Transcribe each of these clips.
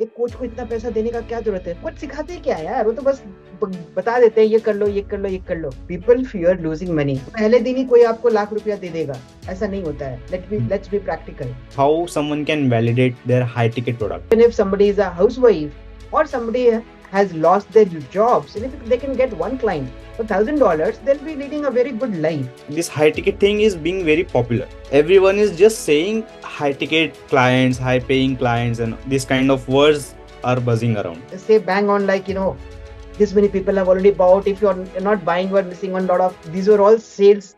एक कोच को इतना पैसा देने का क्या जरूरत है? कोच सिखाते ही क्या है यार, वो तो बस बता देते हैं ये कर लो, ये कर लो, ये कर लो. People fear losing money. पहले दिन ही कोई आपको लाख रुपया दे देगा, ऐसा नहीं होता है. Let's be practical. How someone can validate their high ticket product? Even if somebody is a housewife or somebody has lost their jobs, and if they can get one client for $1,000, they'll be leading a very good life. This high ticket thing is being very popular. Everyone is just saying high ticket clients, high paying clients, and this kind of words are buzzing around. Say bang on, like, this many people have already bought. If you're not buying, you're missing on a lot of. These were all sales,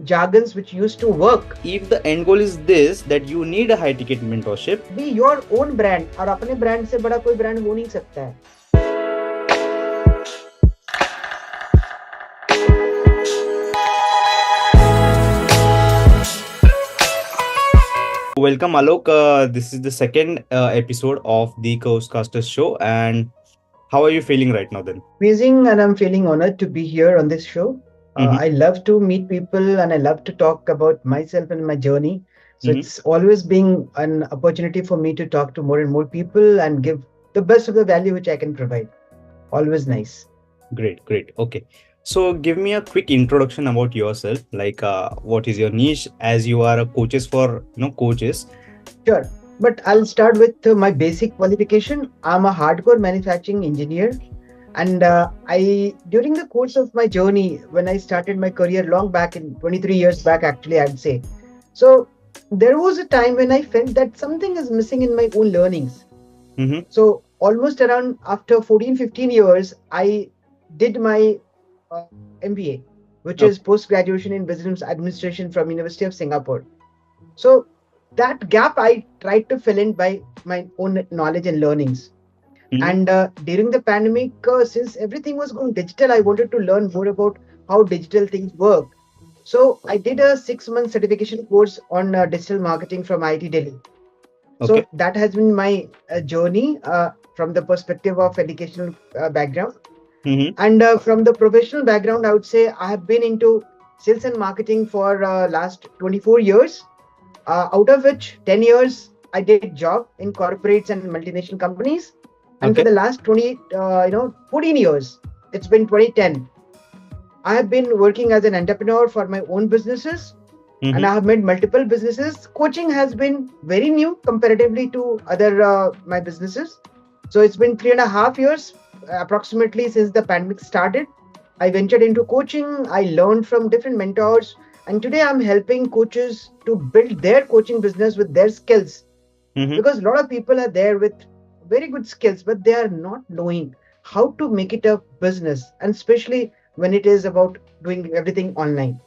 jargons which used to work. If the end goal is this, that you need a high ticket mentorship, be your own brand. और अपने brand से बड़ा कोई brand हो नहीं सकता है. welcome Alok. This is the second episode of the Coastcasters show, and how are you feeling right now then? Amazing, and I'm feeling honored to be here on this show. I love to meet people and I love to talk about myself and my journey. So it's always been an opportunity for me to talk to more and more people and give the best of the value which I can provide. Always nice. Great. Okay. So give me a quick introduction about yourself. Like, what is your niche, as you are a coaches for coaches? Sure. But I'll start with my basic qualification. I'm a hardcore manufacturing engineer. And during the course of my journey, when I started my career long back in 23 years back, actually, I'd say. So there was a time when I felt that something is missing in my own learnings. So almost around after 14, 15 years, I did my MBA, which is post-graduation in business administration from University of Singapore. So that gap I tried to fill in by my own knowledge and learnings. And during the pandemic, since everything was going digital, I wanted to learn more about how digital things work. So I did a 6-month certification course on digital marketing from IIT Delhi. So that has been my journey from the perspective of educational background. And from the professional background, I would say I have been into sales and marketing for last 24 years, out of which 10 years I did job in corporates and multinational companies. And for the last 14 years, it's been 2010. I have been working as an entrepreneur for my own businesses. And I have made multiple businesses. Coaching has been very new comparatively to other my businesses. So it's been 3.5 years approximately since the pandemic started. I ventured into coaching. I learned from different mentors. And today I'm helping coaches to build their coaching business with their skills. Because a lot of people are there with very good skills, but they are not knowing how to make it a business. And especially when it is about doing everything online.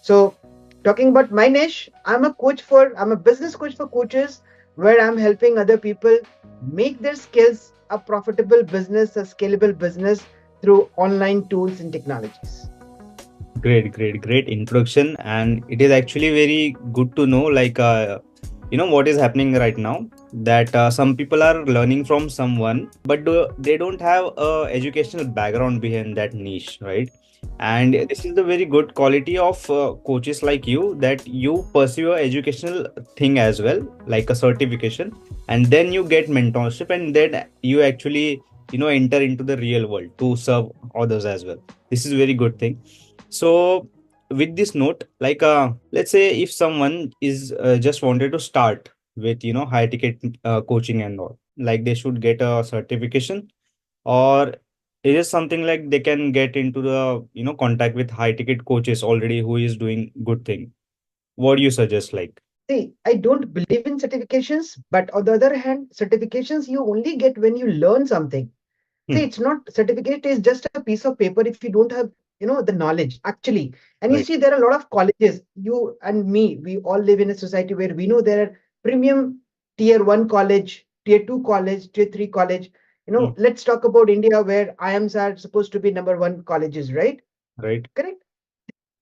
So talking about my niche, I'm a business coach for coaches, where I'm helping other people make their skills a profitable business, a scalable business through online tools and technologies. Great introduction. And it is actually very good to know, like, what is happening right now, that some people are learning from someone, but they don't have a educational background behind that niche, right? And this is the very good quality of coaches like you, that you pursue a educational thing as well, like a certification, and then you get mentorship, and then you actually enter into the real world to serve others as well. This is very good thing. So with this note, like, let's say if someone is just wanted to start with high ticket coaching and all, like, they should get a certification, or it is something like they can get into the contact with high ticket coaches already who is doing good thing. What do you suggest, like? See, I don't believe in certifications, but on the other hand, certifications you only get when you learn something. See, it's not certificate is just a piece of paper if you don't have, the knowledge actually. And you see, there are a lot of colleges, you and me, we all live in a society where we know there are premium tier 1 college, tier 2 college, tier 3 college. Let's talk about India, where IIMs are supposed to be number 1 colleges, right? Right. Correct.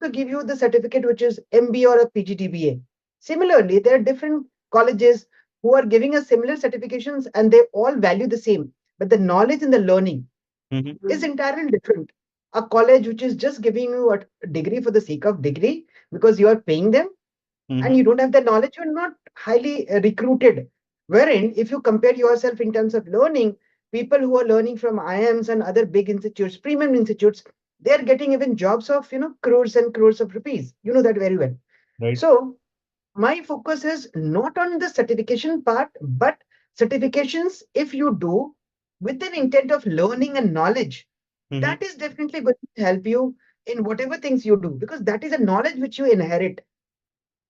To give you the certificate, which is MBA or a PGDBA. Similarly, there are different colleges who are giving us similar certifications, and they all value the same. But the knowledge and the learning is entirely different. A college which is just giving you a degree for the sake of degree because you are paying them and you don't have the knowledge, you're not highly recruited Wherein, if you compare yourself in terms of learning, people who are learning from IIMs and other big institutes, premium institutes, they are getting even jobs of crores and crores of rupees. You know that very well. Right. So my focus is not on the certification part, but certifications, if you do with an intent of learning and knowledge, Mm-hmm. that is definitely going to help you in whatever things you do, because that is a knowledge which you inherit.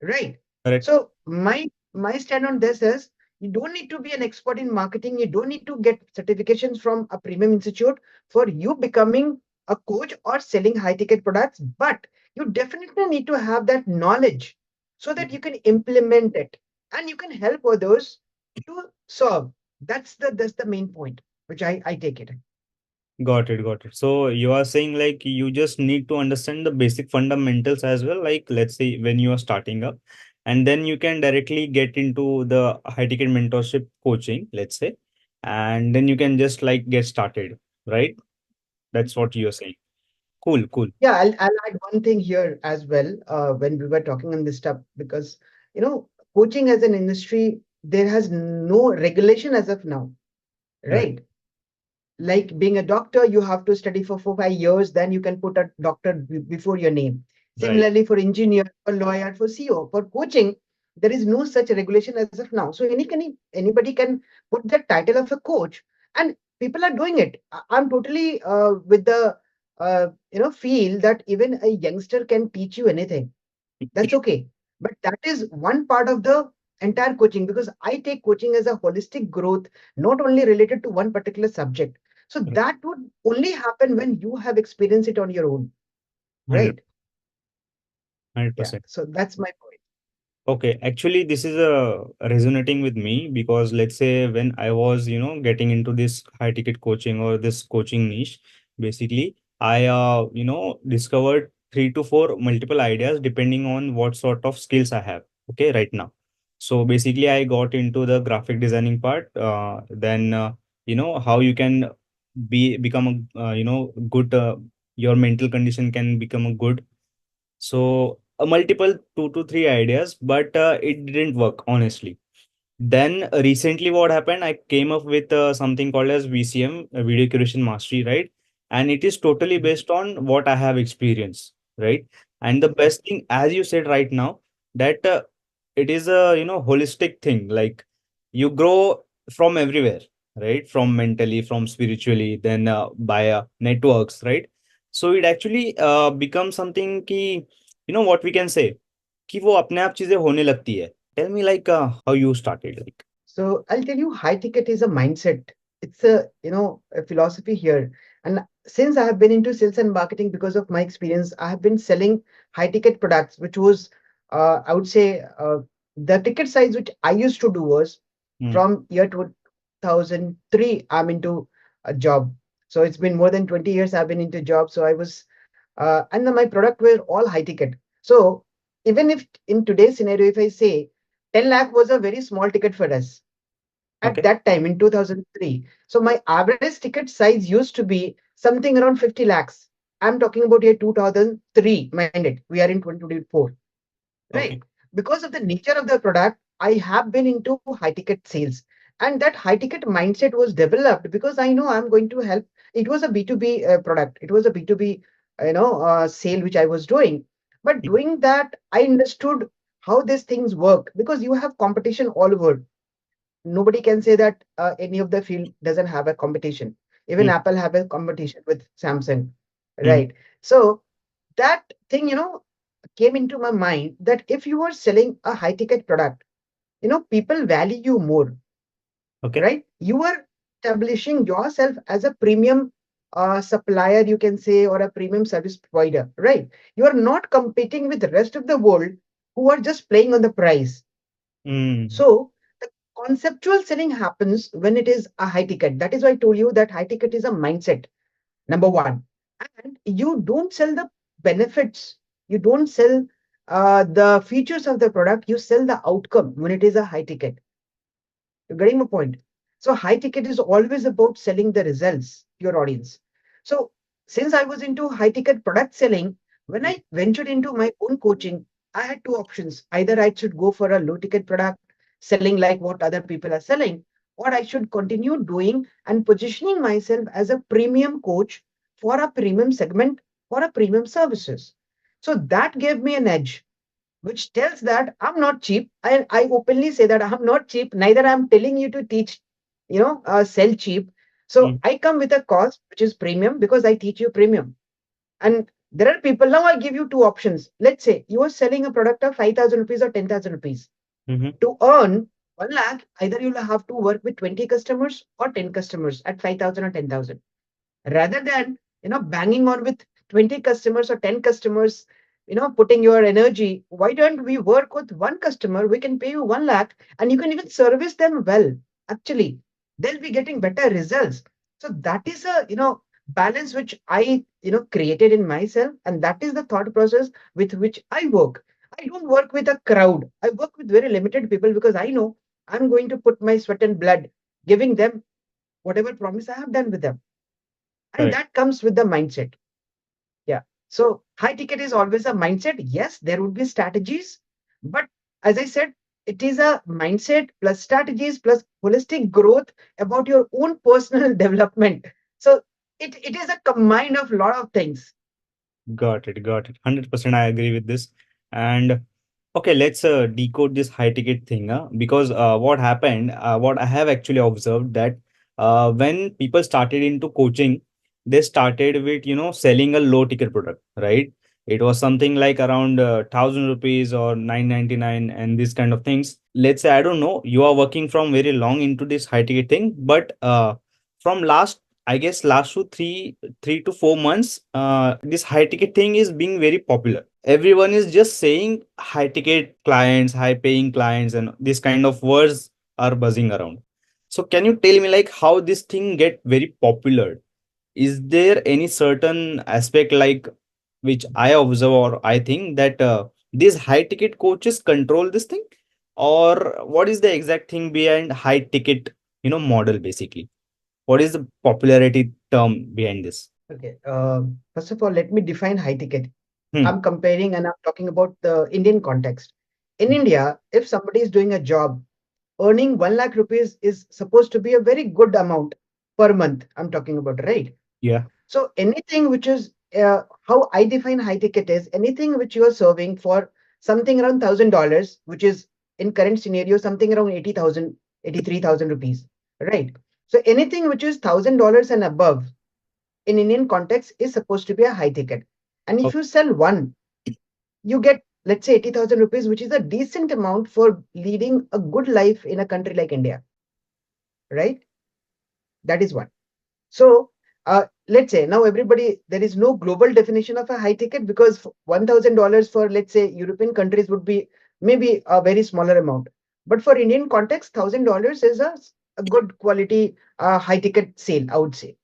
Right. Correct. So my stand on this is you don't need to be an expert in marketing. You don't need to get certifications from a premium institute for you becoming a coach or selling high ticket products, but you definitely need to have that knowledge so that you can implement it and you can help others to solve. That's the main point, which I take it. Got it, got it. So you are saying like you just need to understand the basic fundamentals as well. Like let's say when you are starting up, and then you can directly get into the high ticket mentorship coaching, let's say, and then you can just like get started, right? That's what you're saying. Cool, cool. Yeah, I'll add one thing here as well when we were talking on this stuff, because coaching as an industry, there has no regulation as of now, Right, right? Like being a doctor, you have to study for 4 5 years, then you can put a doctor before your name. right. Similarly, for engineer, for lawyer, for CEO, for coaching, there is no such regulation as of now. So anybody can put the title of a coach, and people are doing it. I'm totally with the feel that even a youngster can teach you anything. That's okay. But that is one part of the entire coaching, because I take coaching as a holistic growth, not only related to one particular subject. So that would only happen when you have experienced it on your own, 100, right? Yeah. 100%. So that's my point. Okay, actually, this is resonating with me because let's say when I was, getting into this high ticket coaching or this coaching niche, basically, I, discovered three to four multiple ideas depending on what sort of skills I have. Okay, right now. So basically, I got into the graphic designing part. Then, how you can become a, good. Your mental condition can become a good, so a multiple two to three ideas, but it didn't work honestly. Then recently, what happened? I came up with something called as VCM, Video Curation Mastery, right? And it is totally Mhm. based on what I have experienced, right? And the best thing, as you said right now, that it is a holistic thing. Like you grow from everywhere, right? From mentally, from spiritually, then by networks, right? So it actually becomes something ki, what we can say कि वो अपने आप चीजें होने लगती है. Tell me like how you started like. So I'll tell you, high ticket is a mindset. It's a philosophy here. And since I have been into sales and marketing because of my experience, I have been selling high ticket products, which was, I would say, the ticket size which I used to do was Hmm. from year 2003, I'm into a job. So it's been more than 20 years I've been into job. So I was, and then my product were all high ticket. So even if in today's scenario, if I say 10 lakh was a very small ticket for us at Okay. that time in 2003. So my average ticket size used to be something around 50 lakhs. I'm talking about year 2003, mind it. We are in 2024, right? Okay. Because of the nature of the product, I have been into high ticket sales. And that high ticket mindset was developed because I know I'm going to help. It was a B2B product. It was a B2B, sale which I was doing. But Hmm. doing that, I understood how these things work because you have competition all over. Nobody can say that any of the field doesn't have a competition. Even Hmm. Apple have a competition with Samsung, Hmm. right? So that thing, came into my mind that if you are selling a high ticket product, people value you more, Okay. right? You are establishing yourself as a premium supplier, you can say, or a premium service provider, right? You are not competing with the rest of the world who are just playing on the price. Hmm. So the conceptual selling happens when it is a high ticket. That is why I told you that high ticket is a mindset, number one. And you don't sell the benefits, you don't sell the features of the product, you sell the outcome when it is a high ticket. You're getting my point. So high ticket is always about selling the results to your audience. So since I was into high ticket product selling, when I ventured into my own coaching, I had two options. Either I should go for a low ticket product, selling like what other people are selling, or I should continue doing and positioning myself as a premium coach for a premium segment, for a premium services. So that gave me an edge, which tells that I'm not cheap. I openly say that I'm not cheap, neither I'm telling you to teach, sell cheap. So Mm-hmm. I come with a cost which is premium because I teach you premium. And there are people, now I give you two options. Let's say you are selling a product of 5,000 rupees or 10,000 rupees. Mm-hmm. To earn 1 lakh, either you'll have to work with 20 customers or 10 customers at 5,000 or 10,000. Rather than, banging on with 20 customers or 10 customers, putting your energy, why don't we work with one customer? We can pay you 1 lakh and you can even service them well. Actually, they'll be getting better results. So that is a, balance which I, created in myself. And that is the thought process with which I work. I don't work with a crowd. I work with very limited people because I know I'm going to put my sweat and blood, giving them whatever promise I have done with them. And Correct. that comes with the mindset. Yeah. So high ticket is always a mindset. Yes, there would be strategies, but as I said, it is a mindset plus strategies plus holistic growth about your own personal development. So it is a combine of a lot of things. Got it. Got it. 100% I agree with this. And okay, let's decode this high ticket thing, because what happened, what I have actually observed that when people started into coaching, they started with, selling a low ticket product, right? It was something like around 1,000 rupees or 999 and these kind of things. Let's say, I don't know, you are working from very long into this high ticket thing, but from last, I guess, last 3 to 4 months, this high ticket thing is being very popular. Everyone is just saying high ticket clients, high paying clients, and this kind of words are buzzing around. So can you tell me like how this thing get very popular? Is there any certain aspect like which I observe or I think that these high ticket coaches control this thing, or what is the exact thing behind high ticket, model basically? What is the popularity term behind this? Okay. First of all, let me define high ticket. Hmm. I'm comparing and I'm talking about the Indian context. In India, if somebody is doing a job, earning 1 lakh rupees is supposed to be a very good amount per month. I'm talking about, right? Yeah. So anything which is how I define high ticket is anything which you are serving for something around $1,000, which is in current scenario something around 80,000, 83,000 rupees, right? So anything which is $1,000 and above in Indian context is supposed to be a high ticket. And if Okay. you sell one, you get, let's say, 80,000 rupees, which is a decent amount for leading a good life in a country like India, right? That is one. So let's say now everybody, there is no global definition of a high ticket because $1,000 for, let's say, European countries would be maybe a very smaller amount. But for Indian context, $1,000 is a good quality high ticket sale, I would say,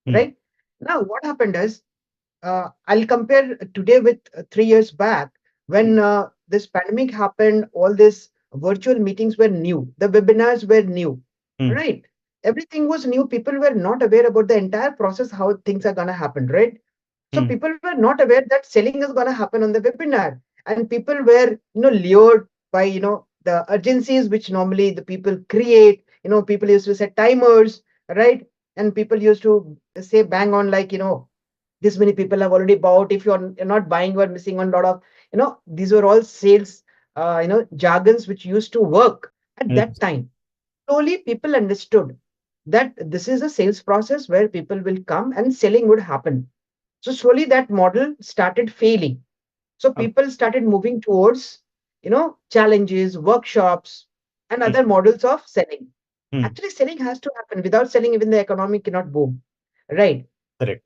Hmm. right? Now, what happened is I'll compare today with 3 years back when this pandemic happened. All these virtual meetings were new, the webinars were new, Hmm. right? Everything was new. People were not aware about the entire process, how things are going to happen, right? So Hmm. people were not aware that selling is going to happen on the webinar, and people were, lured by, the urgencies which normally the people create. People used to set timers, right? And people used to say bang on like, this many people have already bought. If you're not buying, you're missing on a lot of, these were all sales, jargons which used to work at that 100%. time. Slowly, people understood that this is a sales process where people will come and selling would happen. So slowly that model started failing. So Okay. people started moving towards, challenges, workshops, and Hmm. other models of selling. Hmm. Actually, selling has to happen. Without selling, even the economy cannot boom, right? Correct.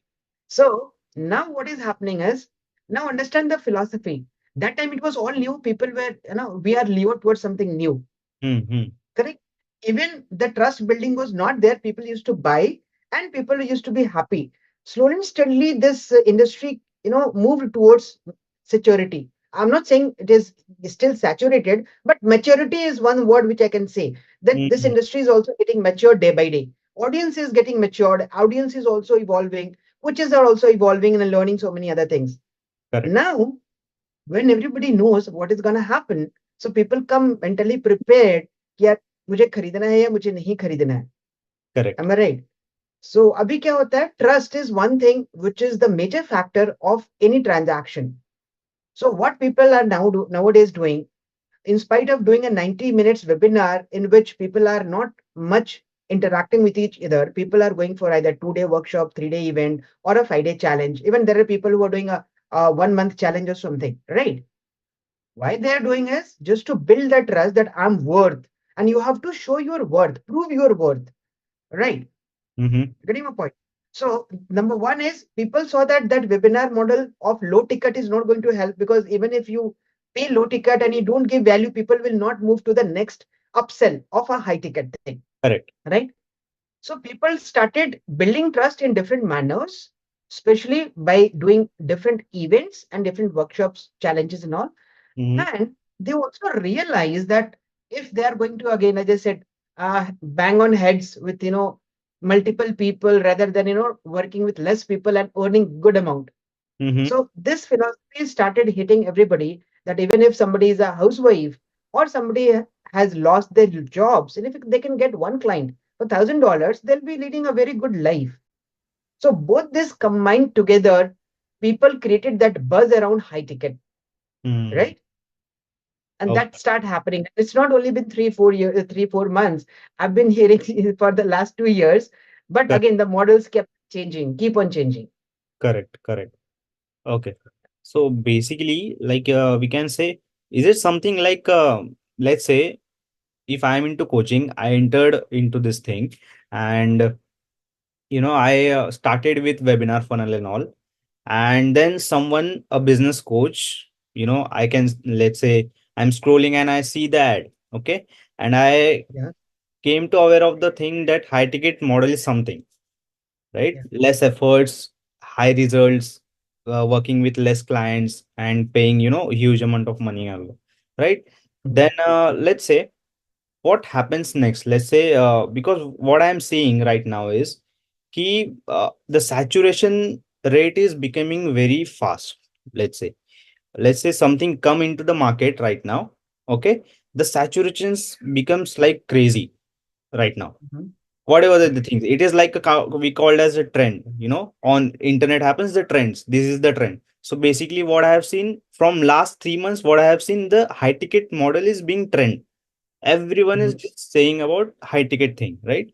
So now what is happening is, now understand the philosophy. That time it was all new. People were, we are lured towards something new. Hmm. Hmm. Correct. Even the trust building was not there. People used to buy and people used to be happy. Slowly and steadily, this industry, moved towards security. I'm not saying it is still saturated, but maturity is one word which I can say that this Hmm. industry is also getting matured day by day. Audience is getting matured. Audience is also evolving. Coaches are also evolving and learning so many other things. Correct. Now, when everybody knows what is going to happen, so people come mentally prepared. कि यार मुझे खरीदना है या मुझे नहीं खरीदना है. Correct. Am I right? So अभी क्या होता है, trust is one thing which is the major factor of any transaction. So what people are nowadays doing, in spite of doing a 90 minutes webinar in which people are not much interacting with each other, people are going for either 2 day workshop, 3 day event, or a 5 day challenge. Even there are people who are doing a 1 month challenge or something, right? Why they are doing is just to build that trust that I'm worth, and you have to show your worth, prove your worth, right? Mm-hmm. Getting my point. So number one is people saw that that webinar model of low ticket is not going to help, because even if you pay low ticket and you don't give value, people will not move to the next upsell of a high ticket thing, Correct. right? So people started building trust in different manners, especially by doing different events and different workshops, challenges, and all. Mm-hmm. And they also realize that if they are going to, again, as I said, bang on heads with, multiple people rather than, working with less people and earning good amount. Mm-hmm. So this philosophy started hitting everybody, that even if somebody is a housewife or somebody has lost their jobs, and if they can get one client for $1,000, they'll be leading a very good life. So both this combined together, people created that buzz around high ticket, Mm. right? And that Okay. start happening. It's not only been 3 4 years, 3 4 months. I've been hearing for the last 2 years, but Correct. again the models kept changing, keep on changing. Correct. Correct. Okay. So basically, like we can say, is it something like, let's say, if I'm into coaching, I entered into this thing, and I started with webinar funnel and all, and then someone, a business coach, I can, let's say, I'm scrolling and I see that, okay, and I Yeah, came to aware of the thing that high ticket model is something, right? yeah. Less efforts, high results, working with less clients and paying, huge amount of money, right? Mhm. Then let's say what happens next. Let's say because what I'm seeing right now is the saturation rate is becoming very fast. Let's say something come into the market right now, okay, the saturations becomes like crazy right now. Mhm. Whatever the Right. things, it is like we called as a trend, on internet happens the trends, this is the trend. So basically what I have seen from last 3 months, what I have seen, the high ticket model is being trend. Everyone is Mhm. just saying about high ticket thing, right?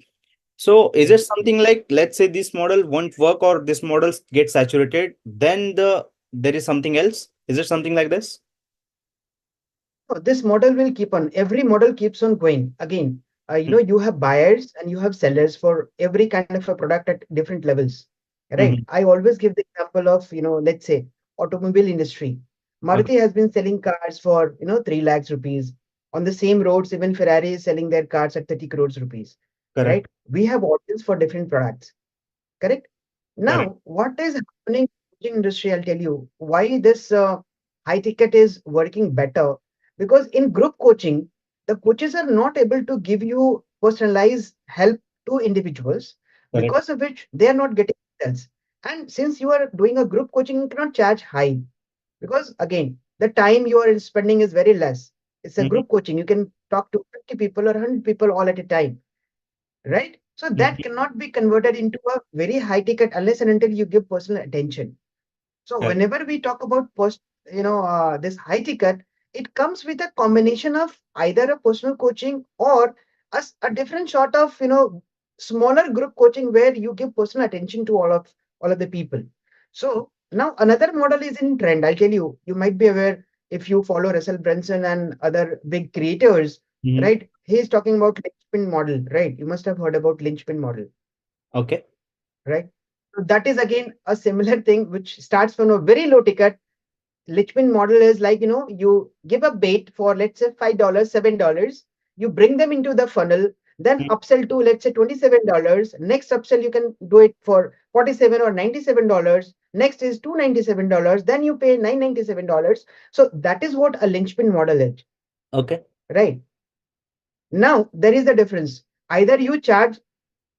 So is Yeah. it something like, let's say this model won't work or this model gets saturated, then there is something else? Is it something like this? So this model will keep on, every model keeps on going. Again, you have buyers and you have sellers for every kind of a product at different levels, right? Mm-hmm. I always give the example of, let's say automobile industry. Okay. Maruti has been selling cars for, 3 lakhs rupees. On the same roads, even Ferrari is selling their cars at 30 crores rupees, Correct. right? We have audience for different products. Correct. Correct. Now, what is happening in the coaching industry? I'll tell you why this high ticket is working better. Because in group coaching, the coaches are not able to give you personalized help to individuals, Correct. because of which they are not getting results. And since you are doing a group coaching, you cannot charge high, because again, the time you are spending is very less. It's a Mm-hmm. group coaching. You can talk to 50 people or 100 people all at a time, right? So that Mm-hmm. cannot be converted into a very high ticket unless and until you give personal attention. So Correct. whenever we talk about this high ticket, it comes with a combination of either a personal coaching or a different sort of smaller group coaching where you give personal attention to all of the people. So now another model is in trend. I'll tell you. You might be aware if you follow Russell Brunson and other big creators, Mm-hmm. right? He is talking about linchpin model, right? You must have heard about linchpin model, Okay. right? So that is again a similar thing which starts from a very low ticket. Lichman model is like, you give a bait for, let's say, $5, $7. You bring them into the funnel, then Mm. upsell to, let's say, $27. Next upsell, you can do it for 47 or $97. Next is $297. Then you pay $997. So that is what a linchpin model is, Okay. right? Now, there is the difference. Either you charge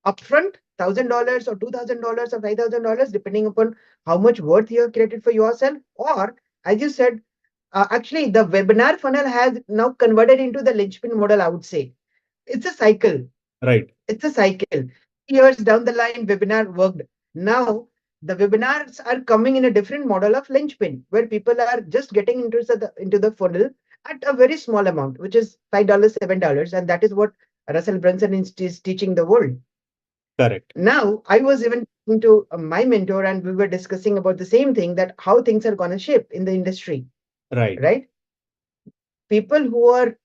upfront $1,000 or $2,000 or $5,000, depending upon how much worth you have created for yourself, or as you said, actually, the webinar funnel has now converted into the linchpin model, I would say. It's a cycle. Right. It's a cycle. Years down the line, webinar worked. Now, the webinars are coming in a different model of linchpin, where people are just getting into the funnel at a very small amount, which is $5, $7, and that is what Russell Brunson is teaching the world. Correct. Now, I was even talking to my mentor, and we were discussing about the same thing, that how things are going to shape in the industry, Right. right? People who are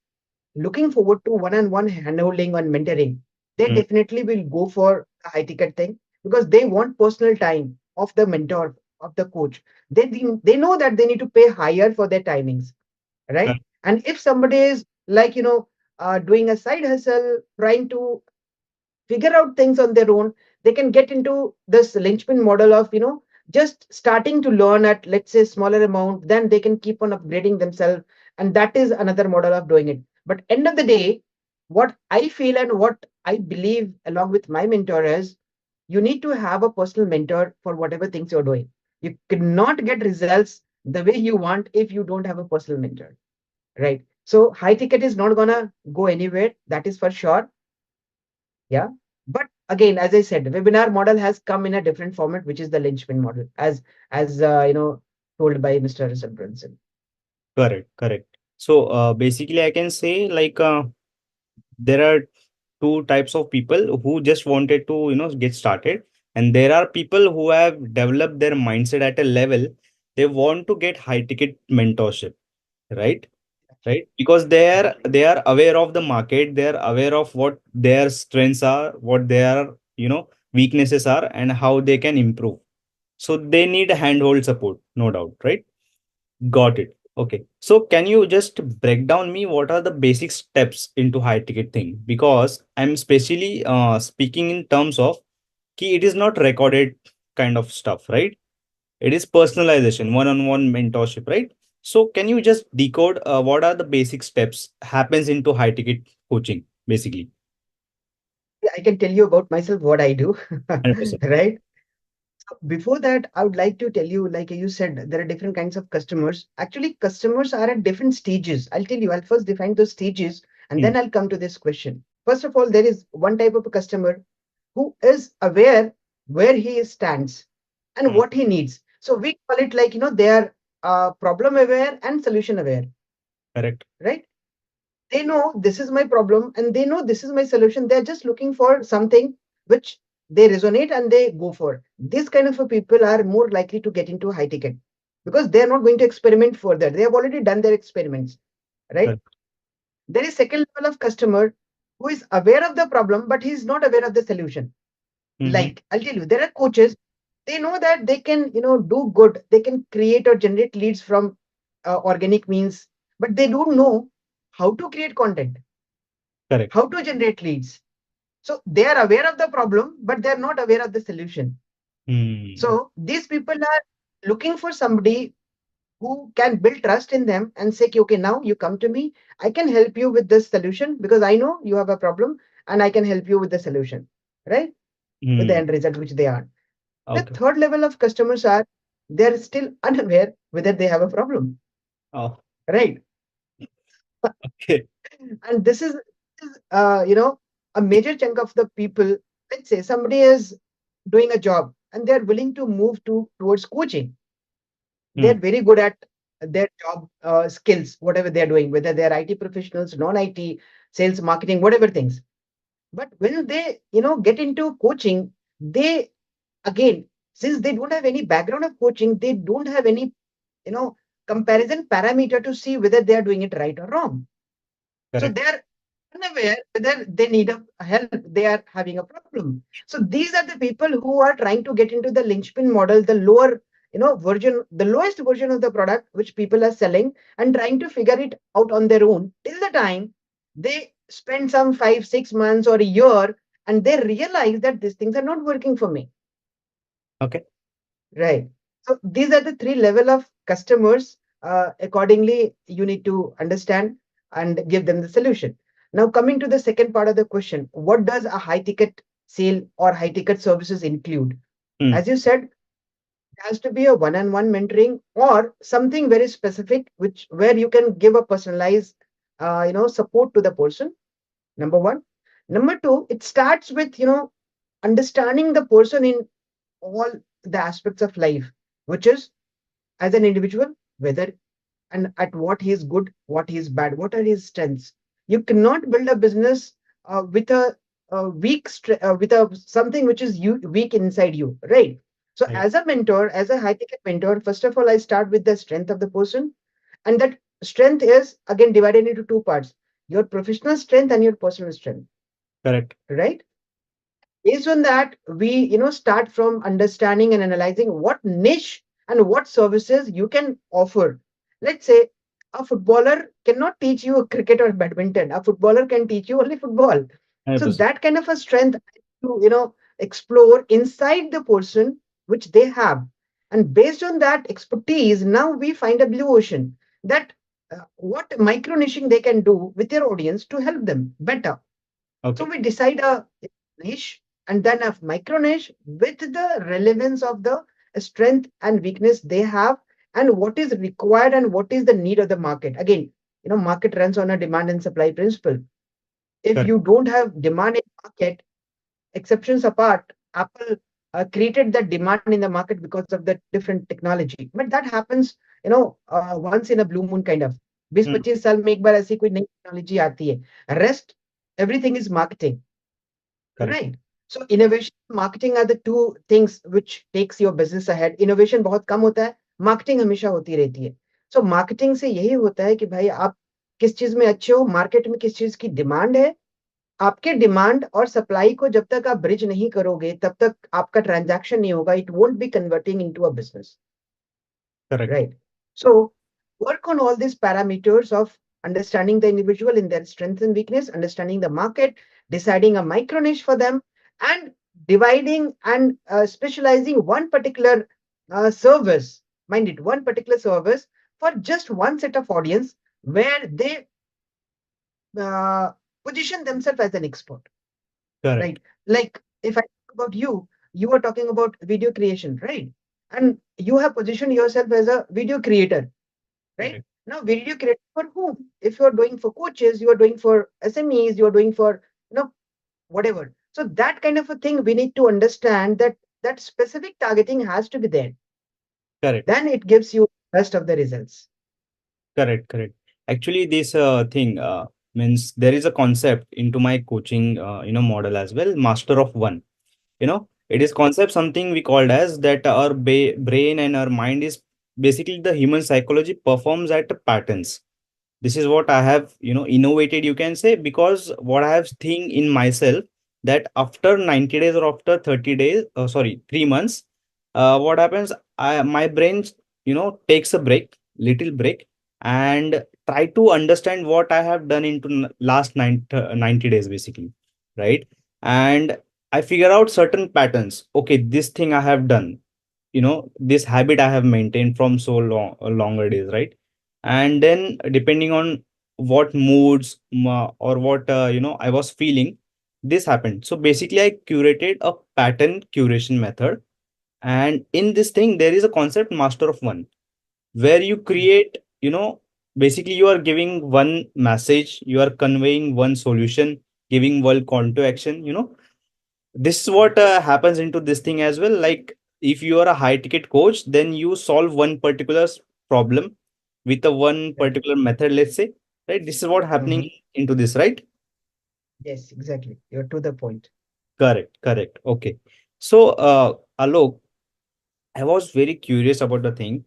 looking forward to one-on-one handholding and mentoring, they Mm. definitely will go for a high ticket thing because they want personal time of the mentor, of the coach. They know that they need to pay higher for their timings, right? Correct. And if somebody is like, doing a side hustle, trying to figure out things on their own, they can get into this linchpin model of, just starting to learn at, let's say, smaller amount, then they can keep on upgrading themselves. And that is another model of doing it. But end of the day, what I feel and what I believe along with my mentor is, you need to have a personal mentor for whatever things you're doing. You cannot get results the way you want if you don't have a personal mentor, right? So high ticket is not gonna go anywhere, that is for sure. Yeah. But again, as I said, the webinar model has come in a different format, which is the linchpin model, as told by Mr. Russell Brunson. Correct. Correct. So basically, I can say like there are two types of people who just wanted to get started, and there are people who have developed their mindset at a level they want to get high ticket mentorship. Right. Right, because they are aware of the market, they are aware of what their strengths are, what their weaknesses are, and how they can improve. So they need handhold support, no doubt. Right. Got it. Okay. So can you just break down me what are the basic steps into high ticket thing? Because I'm especially speaking in terms of key, it is not recorded kind of stuff, right? It is personalization, one-on-one mentorship, right? So can you just decode what are the basic steps happens into high ticket coaching, basically? Yeah, I can tell you about myself what I do, 100%. right? Before that, I would like to tell you, like you said, there are different kinds of customers. Actually, customers are at different stages. I'll tell you, I'll first define those stages and Hmm. then I'll come to this question. First of all, there is one type of a customer who is aware where he stands and Hmm. what he needs. So we call it like, they are problem aware and solution aware, Correct. right? They know this is my problem and they know this is my solution. They're just looking for something which they resonate and they go for. These kind of a people are more likely to get into high ticket because they're not going to experiment further. They have already done their experiments, right? Correct. There is second level of customer who is aware of the problem, but he's not aware of the solution. Mm-hmm. Like I'll tell you, there are coaches, they know that they can, do good. They can create or generate leads from organic means, but they don't know how to create content, Correct. how to generate leads. So they are aware of the problem, but they're not aware of the solution. Hmm. So these people are looking for somebody who can build trust in them and say, okay, now you come to me, I can help you with this solution because I know you have a problem and I can help you with the solution, right? With the Hmm. end result which they are. The Okay. third level of customers are they're still unaware whether they have a problem, Oh. right? Okay. And this is a major chunk of the people. Let's say somebody is doing a job and they're willing to move towards coaching. They're Hmm. very good at their job skills, whatever they're doing, whether they're IT professionals, non-IT, sales, marketing, whatever things. But when they, get into coaching, they again, since they don't have any background of coaching, they don't have any, you know, comparison parameter to see whether they are doing it right or wrong. So Correct. they're unaware whether they need a help, they are having a problem. So these are the people who are trying to get into the linchpin model, the lower, version, the lowest version of the product which people are selling and trying to figure it out on their own till the time they spend some 5, 6 months or a year and they realize that these things are not working for me. Okay. Right. So these are the three level of customers. Accordingly, you need to understand and give them the solution. Now, coming to the second part of the question, what does a high ticket sale or high ticket services include? Hmm. As you said, it has to be a one-on-one mentoring or something very specific, which where you can give a personalized, support to the person. Number one. Number two, it starts with, understanding the person in all the aspects of life, which is as an individual, whether and at what he is good, what he is bad, what are his strengths. You cannot build a business with a with a something which is weak inside you, right? So, Right. as a mentor, as a high ticket mentor, first of all, I start with the strength of the person, and that strength is again divided into two parts: your professional strength and your personal strength, Correct. right? Based on that, we start from understanding and analyzing what niche and what services you can offer. Let's say a footballer cannot teach you cricket or badminton. A footballer can teach you only football. So 100%. that kind of a strength to explore inside the person which they have, and based on that expertise, now we find a blue ocean that what micro niching they can do with their audience to help them better. So Okay. we decide a niche and then a micro niche with the relevance of the strength and weakness they have, and what is required and what is the need of the market. Again, market runs on a demand and supply principle. If Correct. you don't have demand in market, exceptions apart, Apple created that demand in the market because of the different technology. But that happens, once in a blue moon kind of. 20 Hmm. 25 साल में एक बार ऐसी कोई नई technology आती है. Rest, everything is marketing. Correct. Right. So innovation, marketing are the two things which takes your business ahead. Innovation बहुत कम होता है, marketing हमेशा होती रहती है. So marketing से यही होता है कि भाई आप किस चीज में अच्छे हो, मार्केट में किस चीज की डिमांड है. आपके डिमांड और सप्लाई को जब तक आप ब्रिज नहीं करोगे, तब तक आपका ट्रांजैक्शन नहीं होगा. It won't be converting into a business. Correct. Right. So work on all these parameters of understanding the individual in their strengths and weakness, understanding the market, deciding a micro niche for them, and dividing and specializing one particular service, mind it, one particular service for just one set of audience where they uh, position themselves as an expert, Correct. right? Like if I talk about you, you are talking about video creation, right? And you have positioned yourself as a video creator, right? Correct. Now, video create for whom? If you're doing for coaches, you are doing for SMEs, you are doing for, whatever. So that kind of a thing, we need to understand that that specific targeting has to be there. Correct. Then it gives you best of the results. Correct. Correct. Actually, this thing means there is a concept into my coaching, model as well. Master of one. It is concept something we called as that our brain and our mind is basically the human psychology performs at patterns. This is what I have innovated, you can say, because what I have seen in myself, that after 90 days or after 30 days, sorry, 3 months, what happens, my brain takes a break, little break, and try to understand what I have done into last 90 days basically, right? And I figure out certain patterns. Okay, this thing I have done, this habit I have maintained from so long, longer days, right? And then depending on what moods or what I was feeling, this happened. So basically I curated a pattern curation method, and in this thing there is a concept master of one, where you create, basically you are giving one message, you are conveying one solution, giving one call to action. This is what happens into this thing as well. Like if you are a high ticket coach, then you solve one particular problem with a one Correct. particular method, let's say, right? This is what happening Mhm. into this, right? Yes, exactly. You're to the point. Correct. Correct. Okay. So Alok, I was very curious about the thing.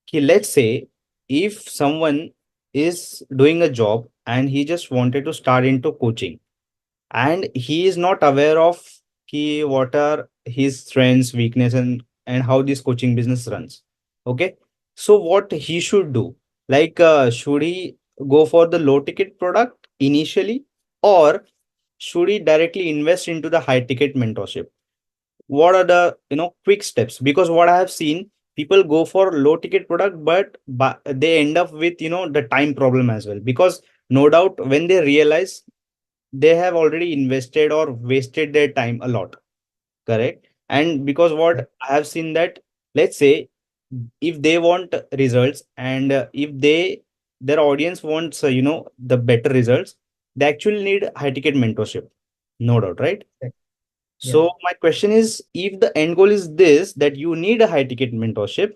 Okay, let's say if someone is doing a job and he just wanted to start into coaching, and he is not aware of what are his strengths, weakness, and how this coaching business runs. Okay, so what he should do, like should he go for the low ticket product initially, or should he directly invest into the high ticket mentorship? What are the quick steps? Because what I have seen, people go for low ticket product, but they end up with the time problem as well, because no doubt when they realize they have already invested or wasted their time a lot. Correct. And because Correct. what I have seen that, let's say if they want results, and if their audience wants the better results, they actually need high ticket mentorship. No doubt, right? Right. Yeah. So my question is, if the end goal is this, that you need a high ticket mentorship,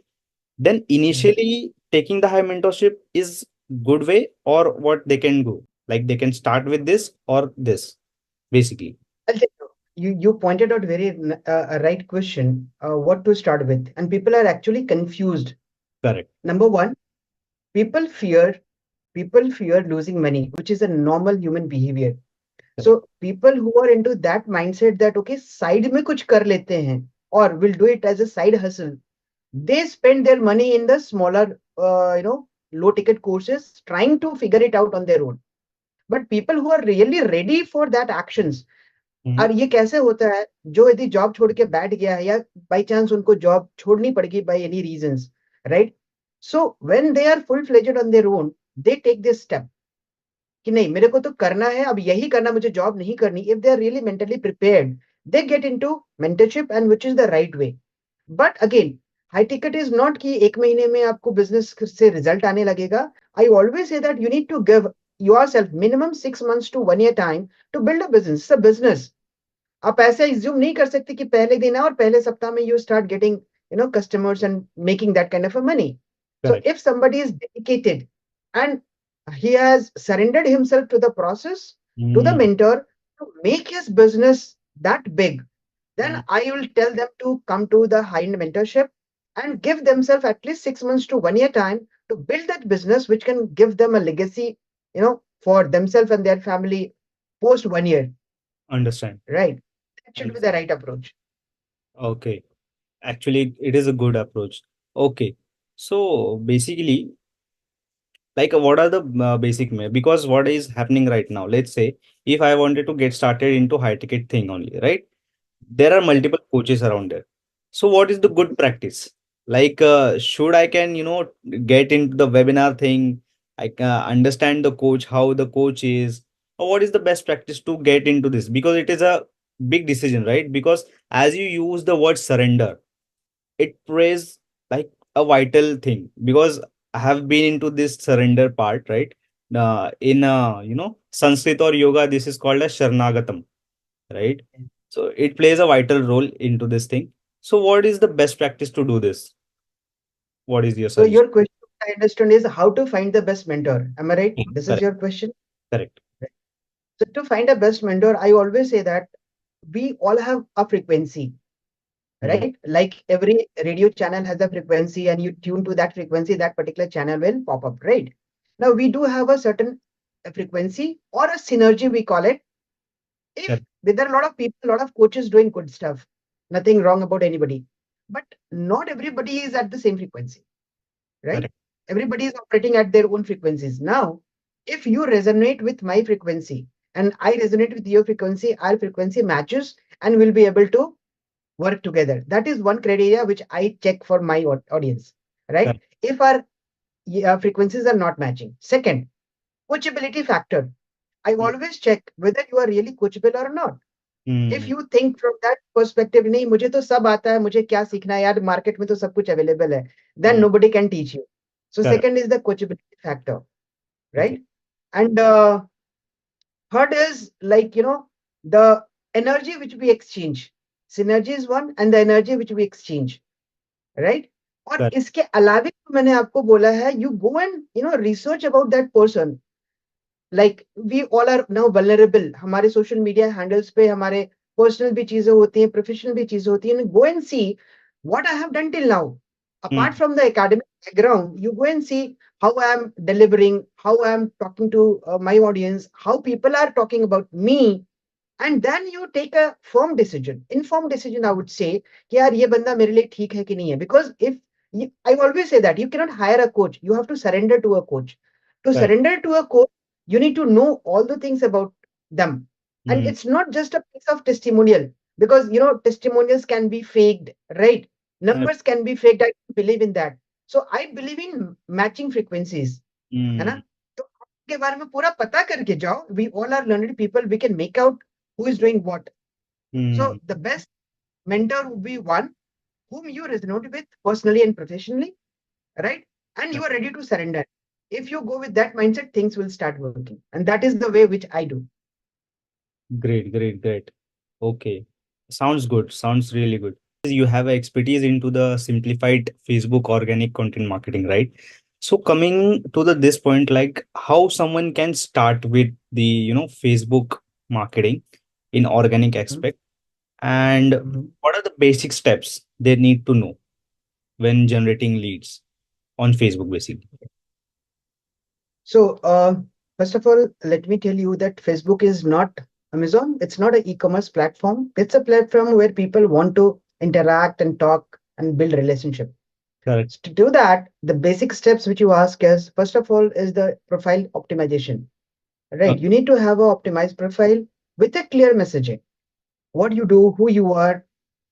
then Mhm. initially taking the high mentorship is good way, or what they can do. Like they can start with this or this, basically. I'll tell you, you pointed out very a right question, what to start with, and people are actually confused. Correct. Number one, people fear people fear losing money, which is a normal human behavior. Correct. So people who are into that mindset that okay, side में कुछ कर लेते हैं or will do it as a side hustle, they spend their money in the smaller, low ticket courses, trying to figure it out on their own. But people who are really ready for that actions, Hmm. और ये कैसे होता है, जो यदि job छोड़ के बैठ गया है या बाई चांस उनको जॉब छोड़नी पड़ेगी by any reasons, right? So when they are full fledged on their own, they take this step कि नहीं, मेरे को तो करना है, अब यही करना, मुझे जॉब नहीं करनी. If they are really mentally prepared, they get into mentorship, and which is the right way. But again, high ticket is not कि एक महीने में आपको बिजनेस से रिजल्ट आने लगेगा. I always say that you need to give yourself minimum 6 months to 1 year time to build a business. It's a business. आप ऐसे एज्यूम नहीं कर सकते कि पहले दिन है और पहले सप्ताह में you start getting customers and making that kind of a money. So Correct. If somebody is dedicated and he has surrendered himself to the process, to the Hmm. mentor, to make his business that big, then Hmm. I will tell them to come to the high-end mentorship and give themselves at least 6 months to 1 year time to build that business, which can give them a legacy, for themselves and their family post 1 year. Understand. Right? That should be the Understand. right approach. Okay. Actually, it is a good approach. Okay. So basically, like what are the basic because what is happening right now, let's say if I wanted to get started into high ticket thing only, right? There are multiple coaches around there. So what is the good practice? Like should I can get into the webinar thing, I can understand the coach, how the coach is, or what is the best practice to get into this, because it is a big decision, right? Because as you use the word surrender, it plays like a vital thing, because I have been into this surrender part, right? In Sanskrit or yoga, this is called as Sharnagatam, right? So it plays a vital role into this thing. So what is the best practice to do this? What is your So suggestion? your question, I understand, is how to find the best mentor. Am I right? Yeah, This is correct, your question. correct. Right. So to find a best mentor, I always say that we all have a frequency, Mhm. right? Like every radio channel has a frequency, and you tune to that frequency, that particular channel will pop up, right? Now we do have a certain frequency or a synergy, we call it. If Correct, there are a lot of people, a lot of coaches doing good stuff, nothing wrong about anybody, but not everybody is at the same frequency, right? correct, Everybody is operating at their own frequencies. Now, if you resonate with my frequency and I resonate with your frequency, our frequency matches and we'll be able to work together. That is one criteria which I check for my audience, right? correct. If our frequencies are not matching. Second, coachability factor. I Mm, always check whether you are really coachable or not. If mm, you think from that perspective, नहीं मुझे तो सब आता है, मुझे क्या सीखना है यार, मार्केट में तो सब कुछ अवेलेबल है, then mm. nobody can teach you. So Correct. second is the coachability factor, Okay. right? And third is like the energy which we exchange. Synergy is one, and the energy which we exchange, right? और Correct. इसके अलावा मैंने आपको बोला है, you go and research about that person. Like we all are now vulnerable. हमारे social media handles पे हमारे personal भी चीजें होती हैं, professional भी चीजें होती हैं. Go and see what I have done till now. Apart Mm, from the academic background, you go and see how I am delivering, how I am talking to my audience, how people are talking about me, and then you take a firm decision, informed decision, I would say, कि यार ये बंदा मेरे लिए ठीक है कि नहीं है. Because if I always say that you cannot hire a coach, you have to surrender to a coach. To correct. surrender to a coach, you need to know all the things about them. And Mm, it's not just a piece of testimonial, because testimonials can be faked, right? correct. Numbers can be faked. I believe in that. So I believe in matching frequencies, है ना? Mm, तो आपके बारे में पूरा पता करके जाओ. We all are learned people. We can make out who is doing what. So mm. the best mentor would be one whom you resonate with personally and professionally, right? And you are ready to surrender. If you go with that mindset, things will start working. And that is the way which I do. Great, great, great. Okay. Sounds good. Sounds really good. You have expertise into the simplified Facebook organic content marketing, right? So coming to the this point, like how someone can start with the, Facebook marketing in organic Mhm, aspect, and mhm. what are the basic steps they need to know when generating leads on Facebook, basically. So, first of all, let me tell you that Facebook is not Amazon. It's not an e-commerce platform. It's a platform where people want to interact and talk and build relationship. Correct. So to do that, the basic steps which you ask is, first of all, is the profile optimization. Right? Okay. You need to have a optimized profile with a clear messaging. What you do, who you are,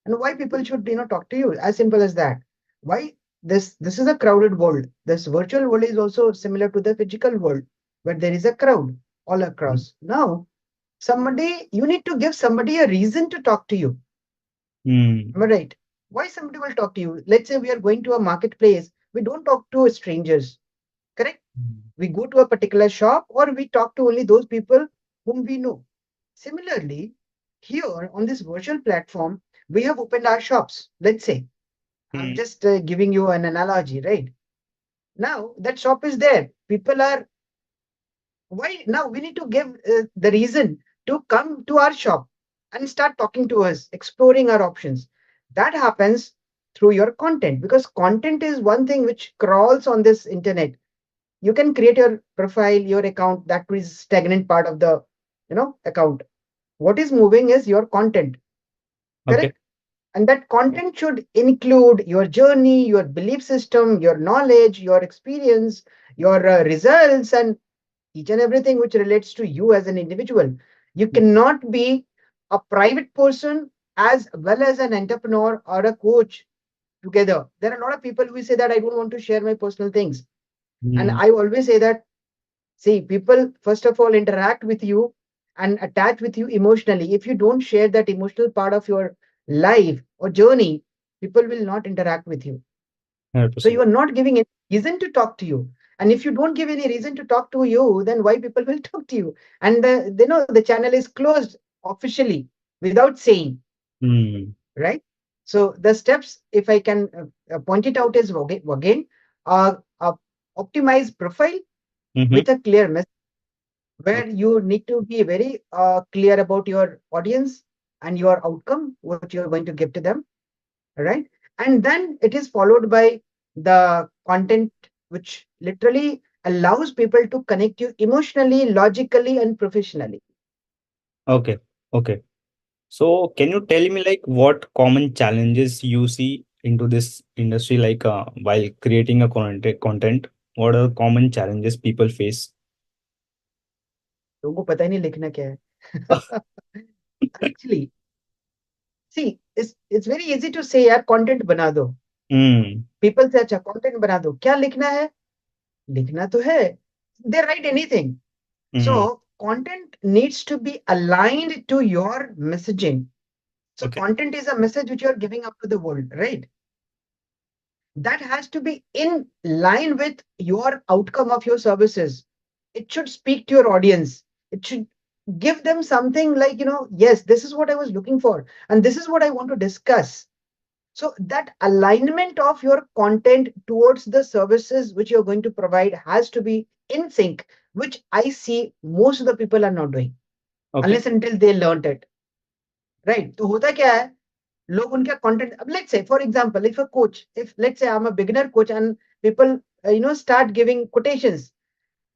and why people should talk to you. As simple as that. Why this is a crowded world. This virtual world is also similar to the physical world, where there is a crowd all across. Now, somebody you need to give somebody a reason to talk to you. Mm. Am I right? Why somebody will talk to you? Let's say we are going to a marketplace. We don't talk to strangers. Correct? We go to a particular shop or we talk to only those people whom we know. Similarly, here on this virtual platform, we have opened our shops. Let's say, I'm Mm. just giving you an analogy, right? Now that shop is there. People are, why now we need to give the reason to come to our shop and start talking to us, exploring our options. That happens through your content because content is one thing which crawls on this internet. You can create your profile, your account, that is stagnant part of the account. What is moving is your content, Okay. correct? And that content should include your journey, your belief system, your knowledge, your experience, your results, and each and everything which relates to you as an individual. You cannot be a private person as well as an entrepreneur or a coach together. There are a lot of people who say that I don't want to share my personal things. And Mm. I always say that, see, people first of all interact with you and attach with you emotionally. If you don't share that emotional part of your life or journey, people will not interact with you. So 100%. you are not giving any reason to talk to you. And if you don't give any reason to talk to you, then why people will talk to you? And the channel is closed officially without saying, Mm. right? So the steps, if I can point it out, is again, uh, optimize profile Mm-hmm. with a clear message Okay. where you need to be very clear about your audience and your outcome, what you're going to give to them, right? And then it is followed by the content which literally allows people to connect you emotionally, logically, and professionally. Okay. Okay. So can you tell me like what common challenges you see into this industry, like while creating a content, what are common challenges people face? लोगों को पता ही नहीं लिखना क्या है. Actually, see, it's very easy to say यार content बना दो. Hmm. People say अच्छा content बना दो. क्या लिखना है? लिखना तो है. They write anything. Mm-hmm. So content needs to be aligned to your messaging. So Okay. content is a message which you are giving up to the world, right? That has to be in line with your outcome of your services. It should speak to your audience. It should give them something like, yes, this is what I was looking for, and this is what I want to discuss. So that alignment of your content towards the services which you're going to provide has to be in sync, which I see most of the people are not doing Okay. unless until they learned it. Right? तो होता क्या है, लोग उनका content, अब let's say for example, if a coach, if let's say I'm a beginner coach and people start giving quotations.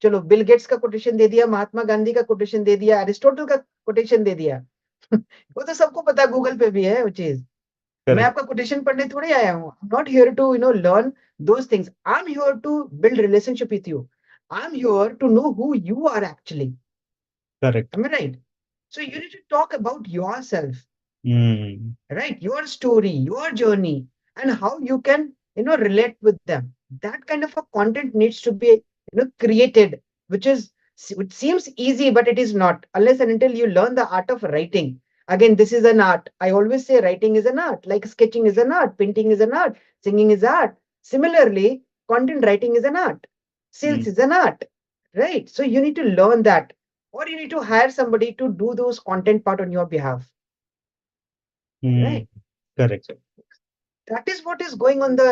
चलो Bill Gates का quotation दे दिया, महात्मा गांधी का कोटेशन दे दिया, अरिस्टोटल का कोटेशन दे दिया. वो तो सबको पता है, गूगल पे भी है वो चीज. मैं Correct. आपका कोटेशन पढ़ने थोड़ी आया हूँ. Not here to learn those things. I am here to build relationship with you. I am here to know who you are actually. Correct. Am I right? So you need to talk about yourself, Hmm. right? Your story, your journey, and how you can relate with them. That kind of a content needs to be created, which seems easy, but it is not, unless and until you learn the art of writing. Again, this is an art. I always say writing is an art, like sketching is an art, painting is an art, singing is art. Similarly, content writing is an art, Hmm. sales is an art, right? So you need to learn that. or you need to hire somebody to do those content part on your behalf, Hmm. right? Correct. So that is what is going on the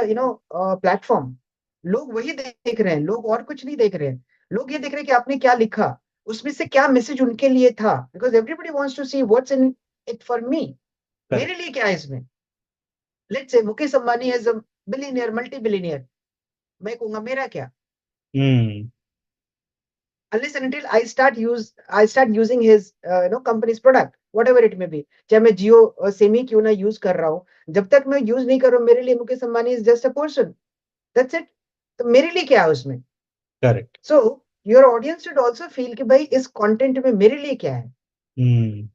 platform. लोग वही देख रहे हैं, लोग और कुछ नहीं देख रहे हैं. लोग ये देख रहे हैं कि आपने क्या लिखा, उसमें से क्या मैसेज उनके लिए था, because everybody wants to see what's in it for me. मेरे Correct. लिए क्या है इसमें. Let's say Mukesh Ambani is a billionaire, multi billionaire, मैं कहूंगा मेरा क्या. Hmm. Unless and until I start using his company's product, whatever it may be, चाहे मैं जियो सेमी क्यों ना यूज कर रहा हूँ, जब तक मैं यूज नहीं कर रहा हूँ, मेरे लिए Mukesh Ambani is just a person. That's it. तो मेरे लिए क्या है उसमें. Correct. So your audience should also feel कि भाई इस कंटेंट में मेरे लिए क्या है. Hmm.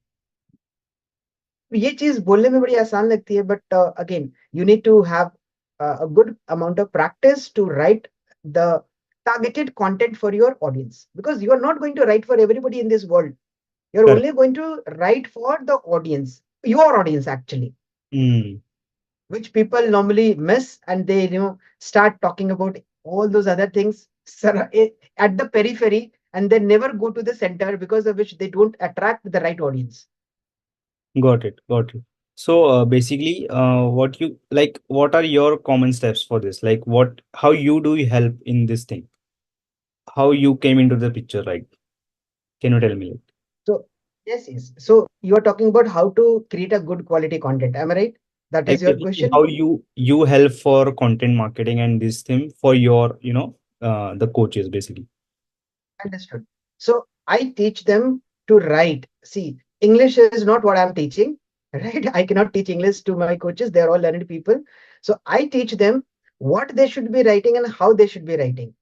ये चीज बोलने में बड़ी आसान लगती है, but again you need to have a good amount of practice to write the targeted content for your audience, because you are not going to write for everybody in this world. You're Correct. only going to write for the audience, your audience actually, Hmm. which people normally miss, and they start talking about all those other things at the periphery, and they never go to the center, because of which they don't attract the right audience. Got it. Got it. So basically, what you like, what are your common steps for this? Like, how you help in this thing? How you came into the picture, right? Can you tell me? Like, So yes. So you are talking about how to create a good quality content. Am I right? That is like your basically, question. how you help for content marketing and this thing for your, the coaches basically. Understood. So I teach them to write. See, English is not what I'm teaching, right? I cannot teach English to my coaches. They're all learned people. So I teach them what they should be writing and how they should be writing,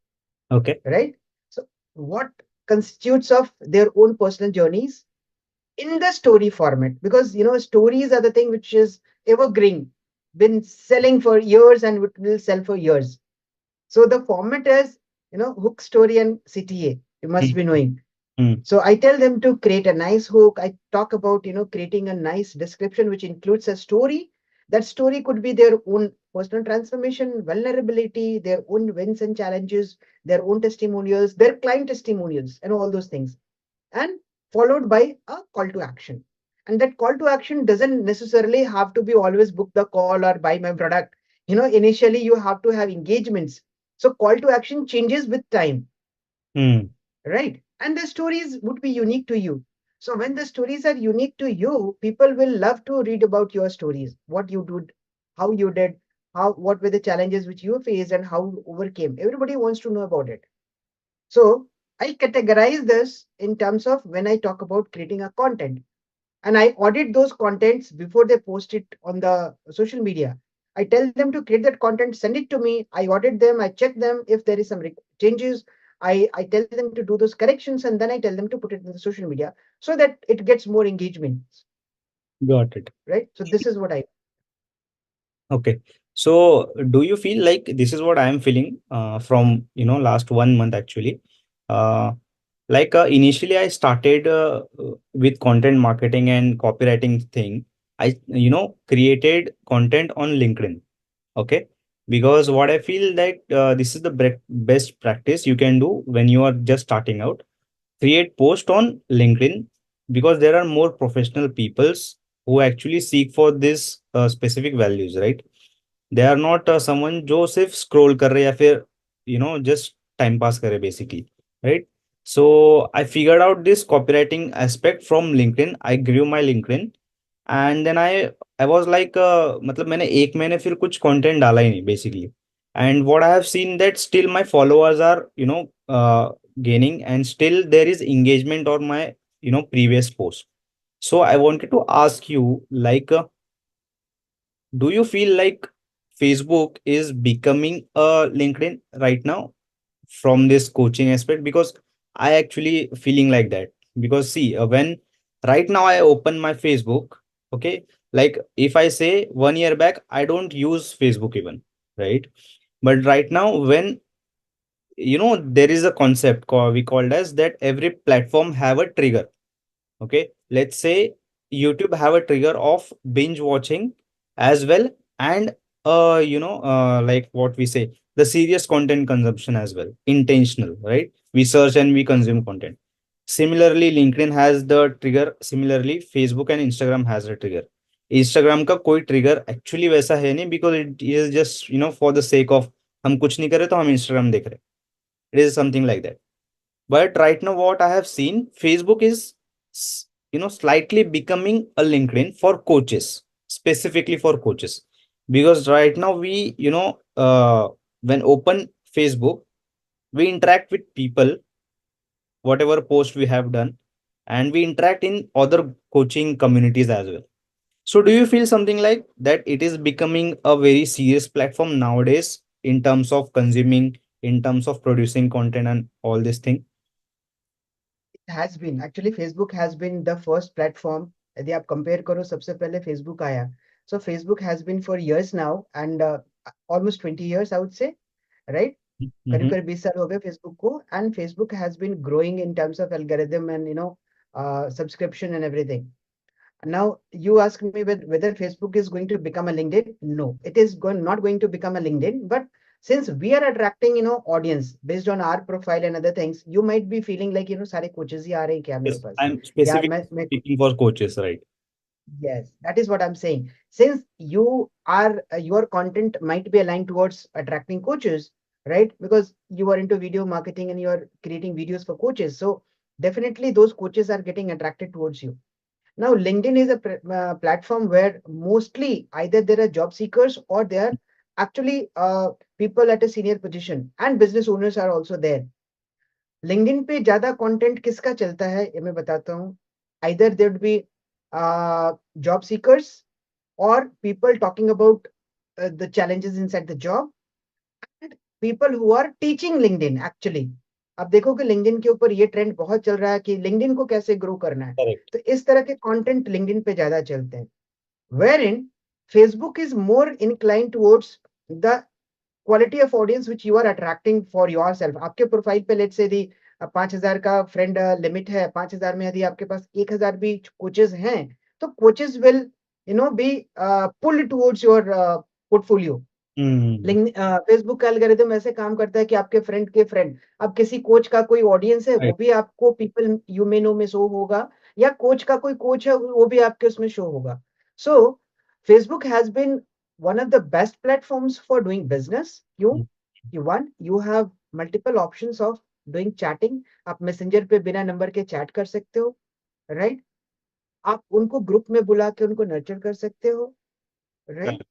Okay. right? So what constitutes of their own personal journeys in the story format, because stories are the thing which is evergreen, been selling for years and will sell for years. So the format is hook, story, and CTA. You must Hmm. be knowing. Hmm. So I tell them to create a nice hook. I talk about, creating a nice description which includes a story. That story could be their own personal transformation, vulnerability, their own wins and challenges, their own testimonials, their client testimonials, and all those things. And followed by a call to action. And that call to action doesn't necessarily have to be always book the call or buy my product. Initially you have to have engagements. So call to action changes with time, Hmm. right? And the stories would be unique to you. So when the stories are unique to you, people will love to read about your stories, what you did, how you did, what were the challenges which you faced and how you overcame. Everybody wants to know about it. So I categorize this in terms of when I talk about creating a content, and I audit those contents before they post it on the social media. I tell them to create that content, send it to me. I audit them, I check them if there is some changes. I tell them to do those corrections, and then I tell them to put it in the social media so that it gets more engagement, Got it. right? So this is what I. Okay. So do you feel like this is what I am feeling from, last 1 month actually? Uh, initially I started with content marketing and copywriting thing. I, created content on LinkedIn. Okay. Because what I feel that this is the best practice you can do when you are just starting out. Create post on LinkedIn because there are more professional peoples who actually seek for this specific values, right? They are not someone जो सिर्फ scroll कर रहे या फिर just time pass करे basically right so I figured out this copywriting aspect from LinkedIn I grew my LinkedIn and then I was like मतलब मैंने 1 महीने फिर कुछ कंटेंट डाला ही नहीं basically and what I have seen that still my followers are gaining and still there is engagement on my previous post. So I wanted to ask you like do you feel like Facebook is becoming a LinkedIn right now from this coaching aspect? Because I actually feeling like that. Because see, when right now I open my Facebook, okay, like if I say 1 year back, I don't use Facebook even, right? But right now, when there is a concept we called as that every platform have a trigger. Okay, let's say YouTube have a trigger of binge watching as well, and like what we say, the serious content consumption as well, intentional, right? We search and we consume content. Similarly, LinkedIn has the trigger. Similarly, Facebook and Instagram has a trigger. Instagram का कोई trigger actually वैसा है नहीं, because it is just for the sake of हम कुछ नहीं करे तो हम Instagram देख रहे. It is something like that. But right now, what I have seen, Facebook is slightly becoming a LinkedIn for coaches, specifically for coaches, because right now we when open Facebook, we interact with people, whatever post we have done, and we interact in other coaching communities as well. So do you feel something like that it is becoming a very serious platform nowadays in terms of consuming, in terms of producing content and all this thing? has been actually Facebook has been the first platform. यदि आप compare करो सबसे पहले Facebook आया. So Facebook has been for years now and almost 20 years I would say, right? करीब Mm-hmm. करीब 20 साल हो गए फेसबुक को and Facebook has been growing in terms of algorithm and subscription and everything. Now you ask me whether Facebook is going to become a LinkedIn. No, it is not going to become a LinkedIn. But since we are attracting, audience based on our profile and other things, you might be feeling like, सारे coaches ही आ रहे हैं क्या मेरे Yes, pass? I'm यार specifically मैं speaking for coaches, right? Yes, that is what I'm saying. Since your content might be aligned towards attracting coaches, right? Because you are into video marketing and you are creating videos for coaches. So definitely those coaches are getting attracted towards you. Now, LinkedIn is a platform where mostly either there are job seekers or there are actually people at a senior position and business owners are also there. LinkedIn पे ज्यादा content किसका चलता है ये मैं बताता हूँ. Either there would be job seekers or people talking about the challenges inside the job and people who are teaching LinkedIn actually. अब देखो कि LinkedIn के ऊपर ये ट्रेंड बहुत चल रहा है कि LinkedIn को कैसे ग्रो करना है. Correct. तो इस तरह के कंटेंट LinkedIn पे ज्यादा चलते हैं. Wherein Facebook is more inclined towards the quality of audience which you are attracting for yourself. आपके प्रोफाइल पे लेट्स से यदि 5,000 का फ्रेंड लिमिट है, 5,000 में यदि आपके पास 1,000 भी कोचेस हैं, तो coaches will be pulled towards your portfolio. Mm, लेकिन फेसबुक का एल्गोरिदम ऐसे काम करता है कि आपके फ्रेंड के फ्रेंड, अब किसी कोच का कोई ऑडियंस है वो right. भी आपको पीपल यू मे नो में शो होगा, या कोच का कोई कोच है वो भी आपके उसमें शो होगा. So Facebook has been one of the best platforms for doing business. क्यों? Mm, you one you have multiple options of doing chatting. आप मैसेंजर पे बिना नंबर के चैट कर सकते हो, राइट? आप उनको ग्रुप में बुला के उनको नर्चर कर सकते हो, राइट? correct.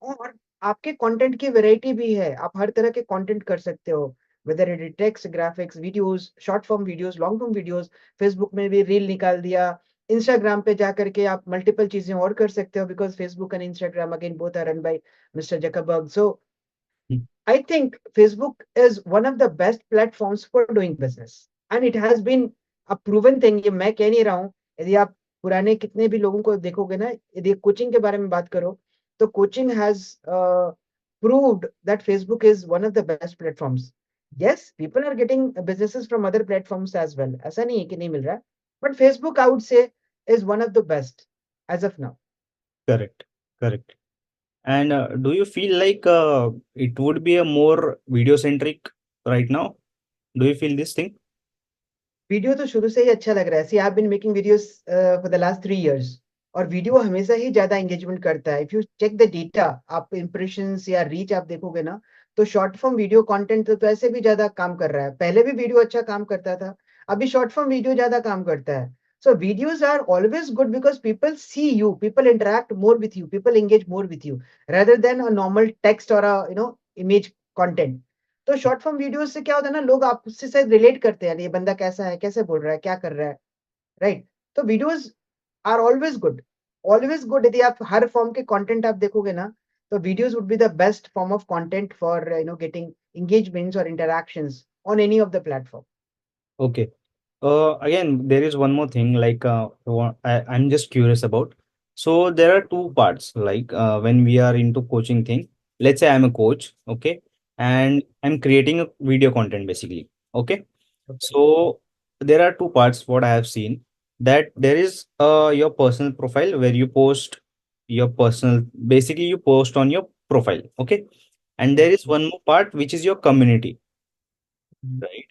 और आपके कंटेंट की वैरायटी भी है. आप हर तरह के कंटेंट कर सकते हो, whether it text, graphics, videos, short form videos, long form videos. Facebook में भी रील निकाल दिया. इंस्टाग्राम पे जाकर के आप मल्टीपल चीजें और कर सकते हो because Facebook and Instagram again both are run by mister Zuckerberg. So Mm, I think Facebook is one of the best platforms for doing business. And it has been a proven thing. ये मैं कह नहीं रहा हूँ. यदि आप पुराने कितने भी लोगों को देखोगे ना, यदि कोचिंग के बारे में बात करो, तो coaching has proved that Facebook is one of the best platforms. Yes, people are getting businesses from other platforms as well. ऐसा नहीं है कि नहीं मिल रहा है. But Facebook, I would say, is one of the best as of now. correct. Correct. And do you feel like it would be a more video centric right now? Do you feel this thing? Video तो शुरू से ही अच्छा लग रहा है. See I have been making videos for the last 3 years. और video हमेशा ही ज्यादा एंगेजमेंट करता है. If you check the data, आप इंप्रेशंस या रीच आप देखोगे ना, तो शॉर्ट फॉर्म वीडियो कंटेंट तो ऐसे भी ज्यादा काम कर रहा है. पहले भी वीडियो अच्छा काम करता था, अभी शॉर्ट फॉर्म वीडियो ज्यादा काम करता है. So videos are always good because people see you, people interact more with you, people engage more with you rather than a normal text or a image content. तो short form videos से क्या होता है ना, लोग आपसे शायद relate करते हैं, ये बंदा कैसा है, कैसे बोल रहा है, क्या कर रहा है, राइट? तो videos are always good, always good. यदि आप हर फॉर्म के कंटेंट आप देखोगे ना, तो videos would be the best form of content for getting engagements or interactions on any of the platform. Okay. Again, there is one more thing like I'm just curious about. So there are two parts. Like when we are into coaching thing, let's say I'm a coach, okay, and I'm creating a video content basically, okay. Okay. So there are two parts. What I have seen, that there is your personal profile where you post your personal, basically you post on your profile, okay, and there is Okay. one more part which is your community, Mhm. right?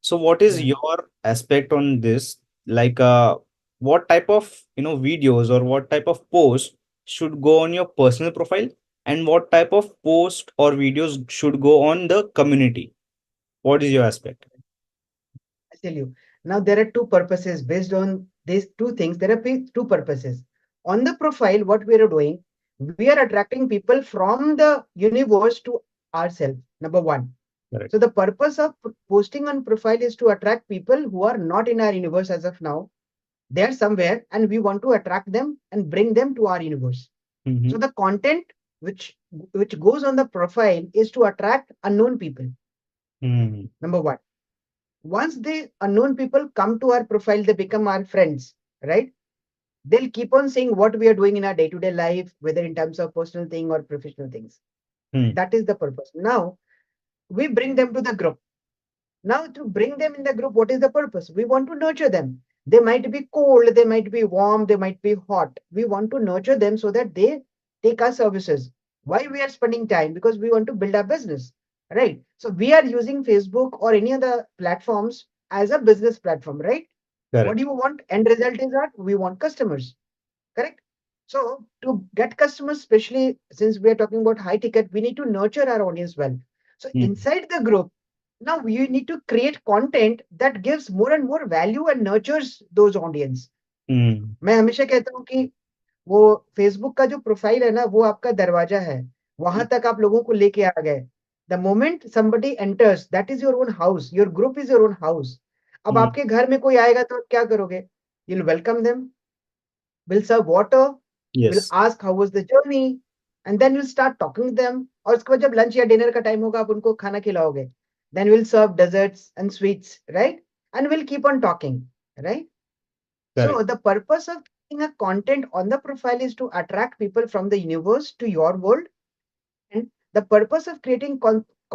So what is Yeah. your aspect on this? Like, what type of, videos or what type of post should go on your personal profile, and what type of post or videos should go on the community? What is your aspect? I tell you. Now there are two purposes based on these two things. There are two purposes. On the profile, what we are doing, we are attracting people from the universe to ourselves. Number one. Correct. So the purpose of posting on profile is to attract people who are not in our universe as of now. They are somewhere, and we want to attract them and bring them to our universe. Mm-hmm. So the content which which goes on the profile is to attract unknown people. Mm-hmm. Number one. Once the unknown people come to our profile, they become our friends, right? They'll keep on seeing what we are doing in our day-to-day life, whether in terms of personal thing or professional things. That is the purpose. Now we bring them to the group. Now, to bring them in the group, what is the purpose? We want to nurture them. They might be cold, they might be warm, they might be hot. We want to nurture them so that they take our services. Why we are spending time? Because we want to build our business, right? So we are using Facebook or any other platforms as a business platform, right? What do Correct. you want? End result is that we want customers, correct? So to get customers, especially since we are talking about high ticket, we need to nurture our audience well. So Mm-hmm. inside the group, now you need to create content that gives more and more value and nurtures those audience. Mm-hmm. मैं हमेशा कहता हूँ कि वो Facebook का जो profile है ना, वो आपका दरवाजा है, वहां तक आप लोगों को लेके आ गए. The moment somebody enters, that is your own house, your group is your own house. अब Mm-hmm. आपके घर में कोई आएगा तो आप क्या करोगे? You'll welcome them, will serve water, will Yes. ask how was the journey, and then you'll start talking to them. और उसके बाद जब लंच या डिनर का टाइम होगा, आप उनको खाना खिलाओगे. Then we'll serve desserts and sweets, right? And we'll keep on talking, right? So Correct. the purpose of creating a content on the profile is to attract people from the universe to your world, and the purpose of creating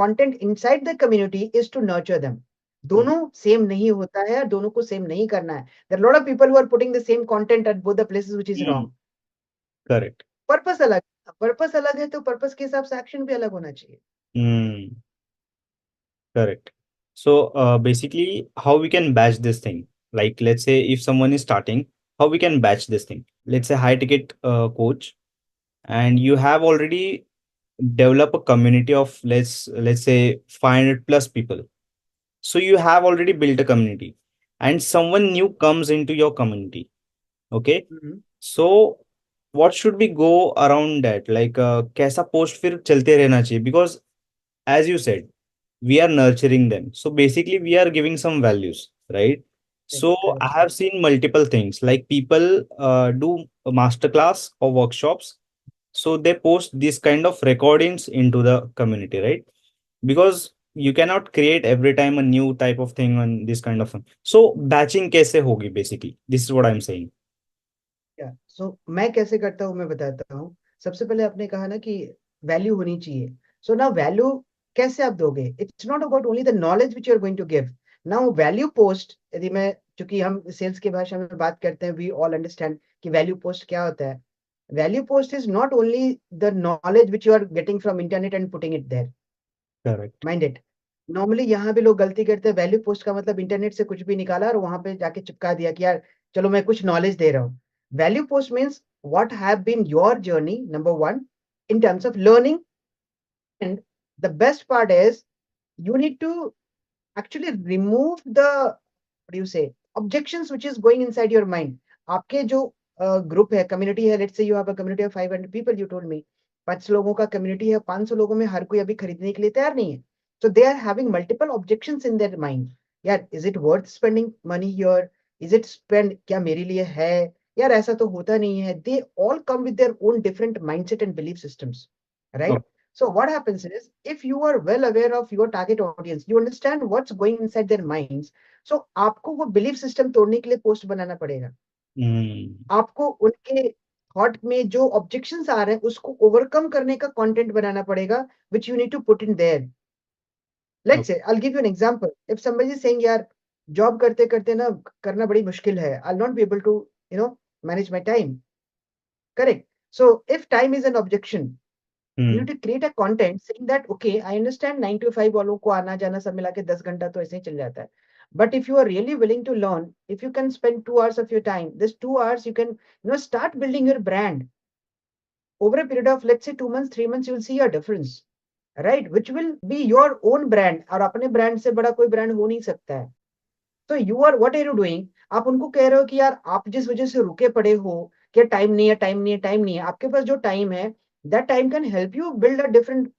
content inside the community is to nurture them. दोनों same नहीं होता है, और दोनों को same नहीं करना है. There are a lot of people who are putting the same content at both the places, which is Mm-hmm. wrong. Correct. Purpose अलग है, तो पर्पस के हिसाब से एक्शन भी अलग होना चाहिए. Mm. Correct. So, basically, how we can batch this thing? Like, let's say if someone is starting, how we can batch this thing? Let's say high ticket coach, and you have already developed a community of let's say 500 plus people. So you have already built a community, and someone new comes into your community. Okay. Mhm. So what should we go around that? Like, कैसा post फिर चलते रहना चाहिए? Because as you said, we are nurturing them, so basically we are giving some values, right? So Correct, I correct, have correct. seen multiple things, like people do a masterclass or workshops, so they post this kind of recordings into the community, right? Because you cannot create every time a new type of thing on this kind of thing. So batching kaise hogi, basically this is what I'm saying. या सो मैं कैसे करता हूँ, मैं बताता हूँ. सबसे पहले आपने कहा ना कि वैल्यू होनी चाहिए. सो ना वैल्यू कैसे आप दोगे? It's not about only the knowledge which you are going to give. Now value post, यदि मैं, चूंकि हम सेल्स की भाषा में बात करते हैं, वी ऑल अंडरस्टैंड कि वैल्यू पोस्ट क्या होता है. Value post is not only the knowledge which you are getting from internet and putting it there. Correct. Mind it. Normally यहाँ भी लोग गलती करते हैं, वैल्यू पोस्ट का मतलब इंटरनेट से कुछ भी निकाला और वहां पे जाके चिपका दिया कि यार चलो मैं कुछ नॉलेज दे रहा हूँ. Value post means what have been your journey, number one, in terms of learning. And the best part is you need to actually remove the, what do you say, objections which is going inside your mind. आपके जो group है, community है, let's say you have a community of 500 people, you told me 500 लोगों का community है. 500 लोगों में हर कोई अभी खरीदने के लिए तैयार नहीं है. So they are having multiple objections in their mind. यार is it worth spending money here? Is it spend, क्या मेरे लिए है? यार ऐसा तो होता नहीं है. They all come with their own different mindset and belief systems, Okay. Right? So what happens is, if you are well aware of your target audience, you understand what's going inside their minds. So आपको वो belief system तोड़ने के लिए post बनाना पड़ेगा. Mm. आपको उनके thought में जो ऑब्जेक्शंस आ रहे हैं उसको ओवरकम करने का कंटेंट बनाना पड़ेगा, which you need to put in there. Let's Okay. say, I'll give you an example. If somebody is saying, यार जॉब करते करते ना करना बड़ी मुश्किल है, I'll not be able to, manage my time. Correct. So if time is an objection, you need Mm. to create a content saying that okay, I understand 9 to 5 वालों को आना जाना सब मिला के 10 घंटा तो ऐसे ही चल जाता है, But if you are really willing to learn, if you can spend 2 hours of your time, this 2 hours you can, start building your brand over a period of, let's say, 2 months, 3 months, you will see a difference, right? Which will be your own brand. और अपने brand से बड़ा कोई brand हो नहीं सकता है. So you are, what are you doing? आप उनको कह रहे हो कि यार आप जिस वजह से रुके पड़े हो कि टाइम नहीं है, टाइम नहीं है, टाइम नहीं है, आपके पास जो टाइम है, that time can help you build a different,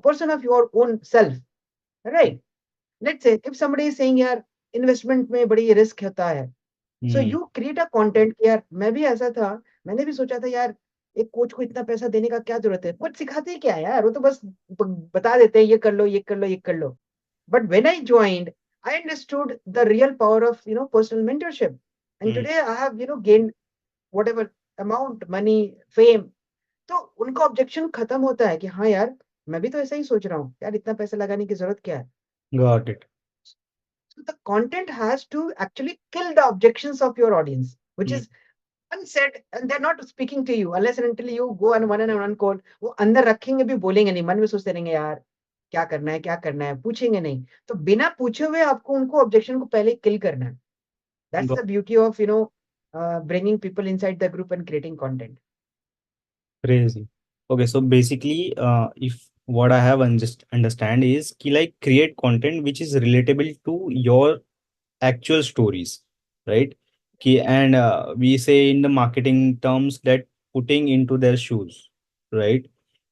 person of your own self, right? Let's say if somebody is saying यार इन्वेस्टमेंट में बड़ी रिस्क होता है, सो Hmm. You create a content कि यार मैं भी ऐसा था, मैंने भी सोचा था यार एक कोच को इतना पैसा देने का क्या जरूरत है, कुछ सिखाते ही क्या है यार, वो तो बस बता देते हैं ये कर लो, ये कर लो, ये कर लो. But when I joined, I understood the real power of, personal mentorship. And Hmm. today I have, gained whatever amount, money, fame. तो उनका ऑब्जेक्शन खत्म होता है कि हाँ यार, मैं भी तो ऐसा ही सोच रहा हूँ यार, इतना पैसा लगाने की जरूरत क्या है. Got it. So the content has to actually kill the objections of your audience, which Hmm. is unsaid, and they're not speaking to you unless and until you go on one call. वो अंदर रखेंगे भी, बोलेंगे नहीं, मन में सोचते रहेंगे यार क्या करना है, क्या करना है, पूछेंगे नहीं. तो बिना पूछे हुए आपको उनको ऑब्जेक्शन को पहले किल करना है. That's the beauty of, bringing people inside the group and creating content. Crazy. Okay, so basically, if what I have understand is ki like create content which is relatable to your actual stories, right? Ki and we say in the marketing terms that putting into their shoes, right?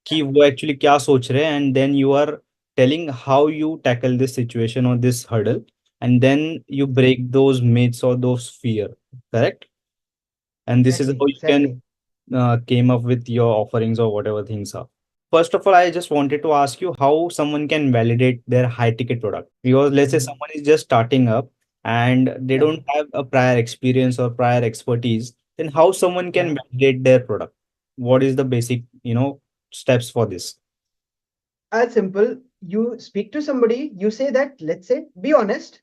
कि वो actually क्या सोच रहे हैं and then you are telling how you tackle this situation or this hurdle and then you break those myths or those fear, correct? And this is Exactly, how you can exactly. came up with your offerings or whatever things are. First of all, I just wanted to ask you how someone can validate their high ticket product. Because let's say Mhm. someone is just starting up and they Yeah, don't have a prior experience or prior expertise, then how someone yeah. can validate their product? What is the basic, steps for this? As simple, you speak to somebody, you say that, let's say, be honest.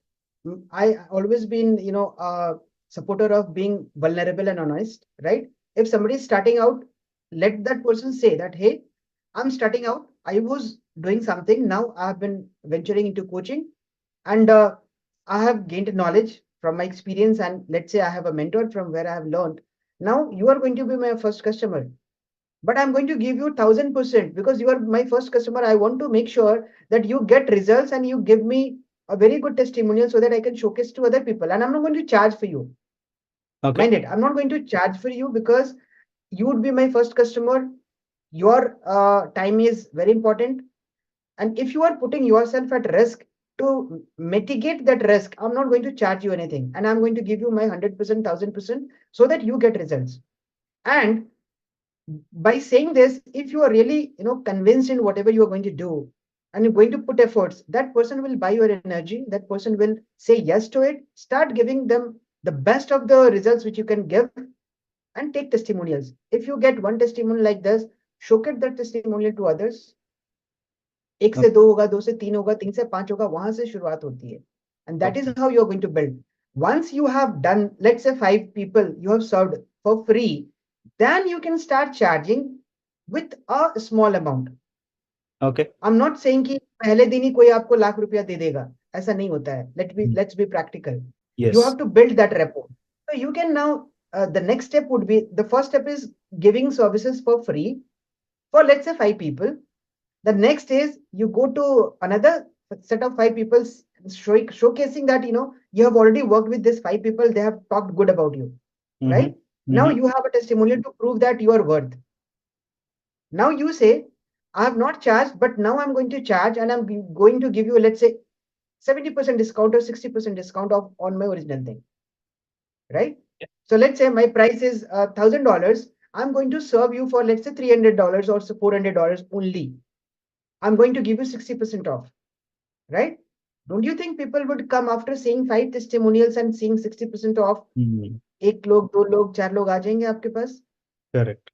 I always been, a supporter of being vulnerable and honest, right? If somebody is starting out, let that person say that, hey, I'm starting out. I was doing something. Now I have been venturing into coaching, and I have gained knowledge from my experience. And let's say I have a mentor from where I have learned. Now you are going to be my first customer, but I'm going to give you 1000% because you are my first customer. I want to make sure that you get results and you give me a very good testimonial so that I can showcase to other people. And I'm not going to charge for you. Okay. Mind it, I'm not going to charge for you because you would be my first customer. Your time is very important. And if you are putting yourself at risk to mitigate that risk, I'm not going to charge you anything. And I'm going to give you my 100%, 1000% so that you get results. And by saying this, if you are really, convinced in whatever you are going to do and you're going to put efforts, that person will buy your energy, that person will say yes to it, start giving them the best of the results which you can give, and take testimonials. If you get one testimonial like this, showcase that testimonial to others. एक o- से दो होगा, दो से तीन होगा, तीन से पांच होगा, वहां से शुरुआत होती है. And that is Okay. how you're going to build. Once you have done, let's say, 5 people you have served for free, then you can start charging with a small amount. Okay. I'm not saying कि पहले दिन ही कोई आपको लाख रुपया दे देगा, ऐसा नहीं होता है. Mm. Let's be practical. You Yes. have to build that rapport. So you can now, the next step would be, the first step is giving services for free for, let's say, 5 people. The next is you go to another set of 5 people, showcasing that, you have already worked with these 5 people, they have talked good about you, Mm-hmm. right? Now Mm-hmm. you have a testimonial to prove that you are worth. Now you say, I have not charged, but now I'm going to charge, and I'm going to give you, let's say, 70% discount or 60% discount of on my original thing, right? So let's say my price is $1,000. I'm going to serve you for, let's say, $300 or $400 only. I'm going to give you 60% off, right? Don't you think people would come after seeing 5 testimonials and seeing 60% off? Mm. एक लोग, दो लोग, चार लोग आ जाएंगे आपके पास. Correct.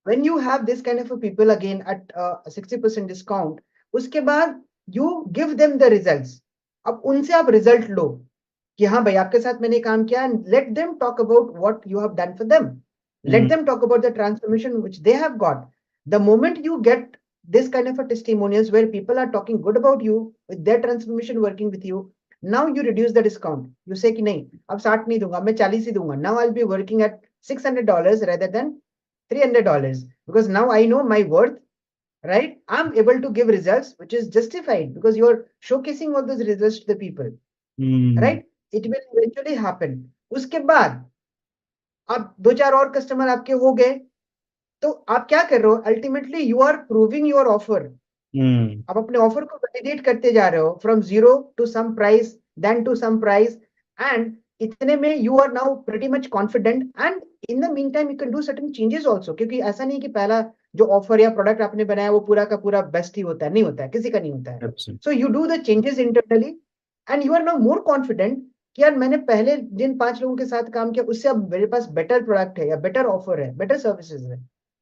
When you have this kind of a people again at a 60% discount, उसके बाद you give them the results. अब उनसे आप result लो कि हाँ भाई आपके साथ मैंने काम किया, and let them talk about what you have done for them. Let Mm. them talk about the transformation which they have got. The moment you get this kind of a testimonials where people are talking good about you with their transformation working with you, Now you reduce the discount. You say कि नहीं, अब 60 नहीं दूंगा, मैं 40 ही दूंगा. Now I'll be working at $600 rather than $300 because now I know my worth, right? I'm able to give results which is justified because you're showcasing all those results to the people, Hmm. right? It will eventually happen. उसके बाद अब दो चार और customer आपके हो गए, तो आप क्या कर रहे हो? Ultimately you are proving your offer. Hmm. आप अपने ऑफर को वैलिडेट करते जा रहे हो from zero to some price, then to some price, and इतने में you are now pretty much confident. And in the meantime you can do certain changes also, क्योंकि ऐसा नहीं कि पहला जो ऑफर या प्रोडक्ट आपने बनाया वो पूरा का पूरा बेस्ट ही होता है, नहीं होता है, किसी का नहीं होता है. Absolutely. So you do the changes internally and you are now more confident कि यार मैंने पहले जिन 5 लोगों के साथ काम किया उससे अब मेरे पास बेटर प्रोडक्ट है या बेटर ऑफर है, बेटर सर्विसेज है,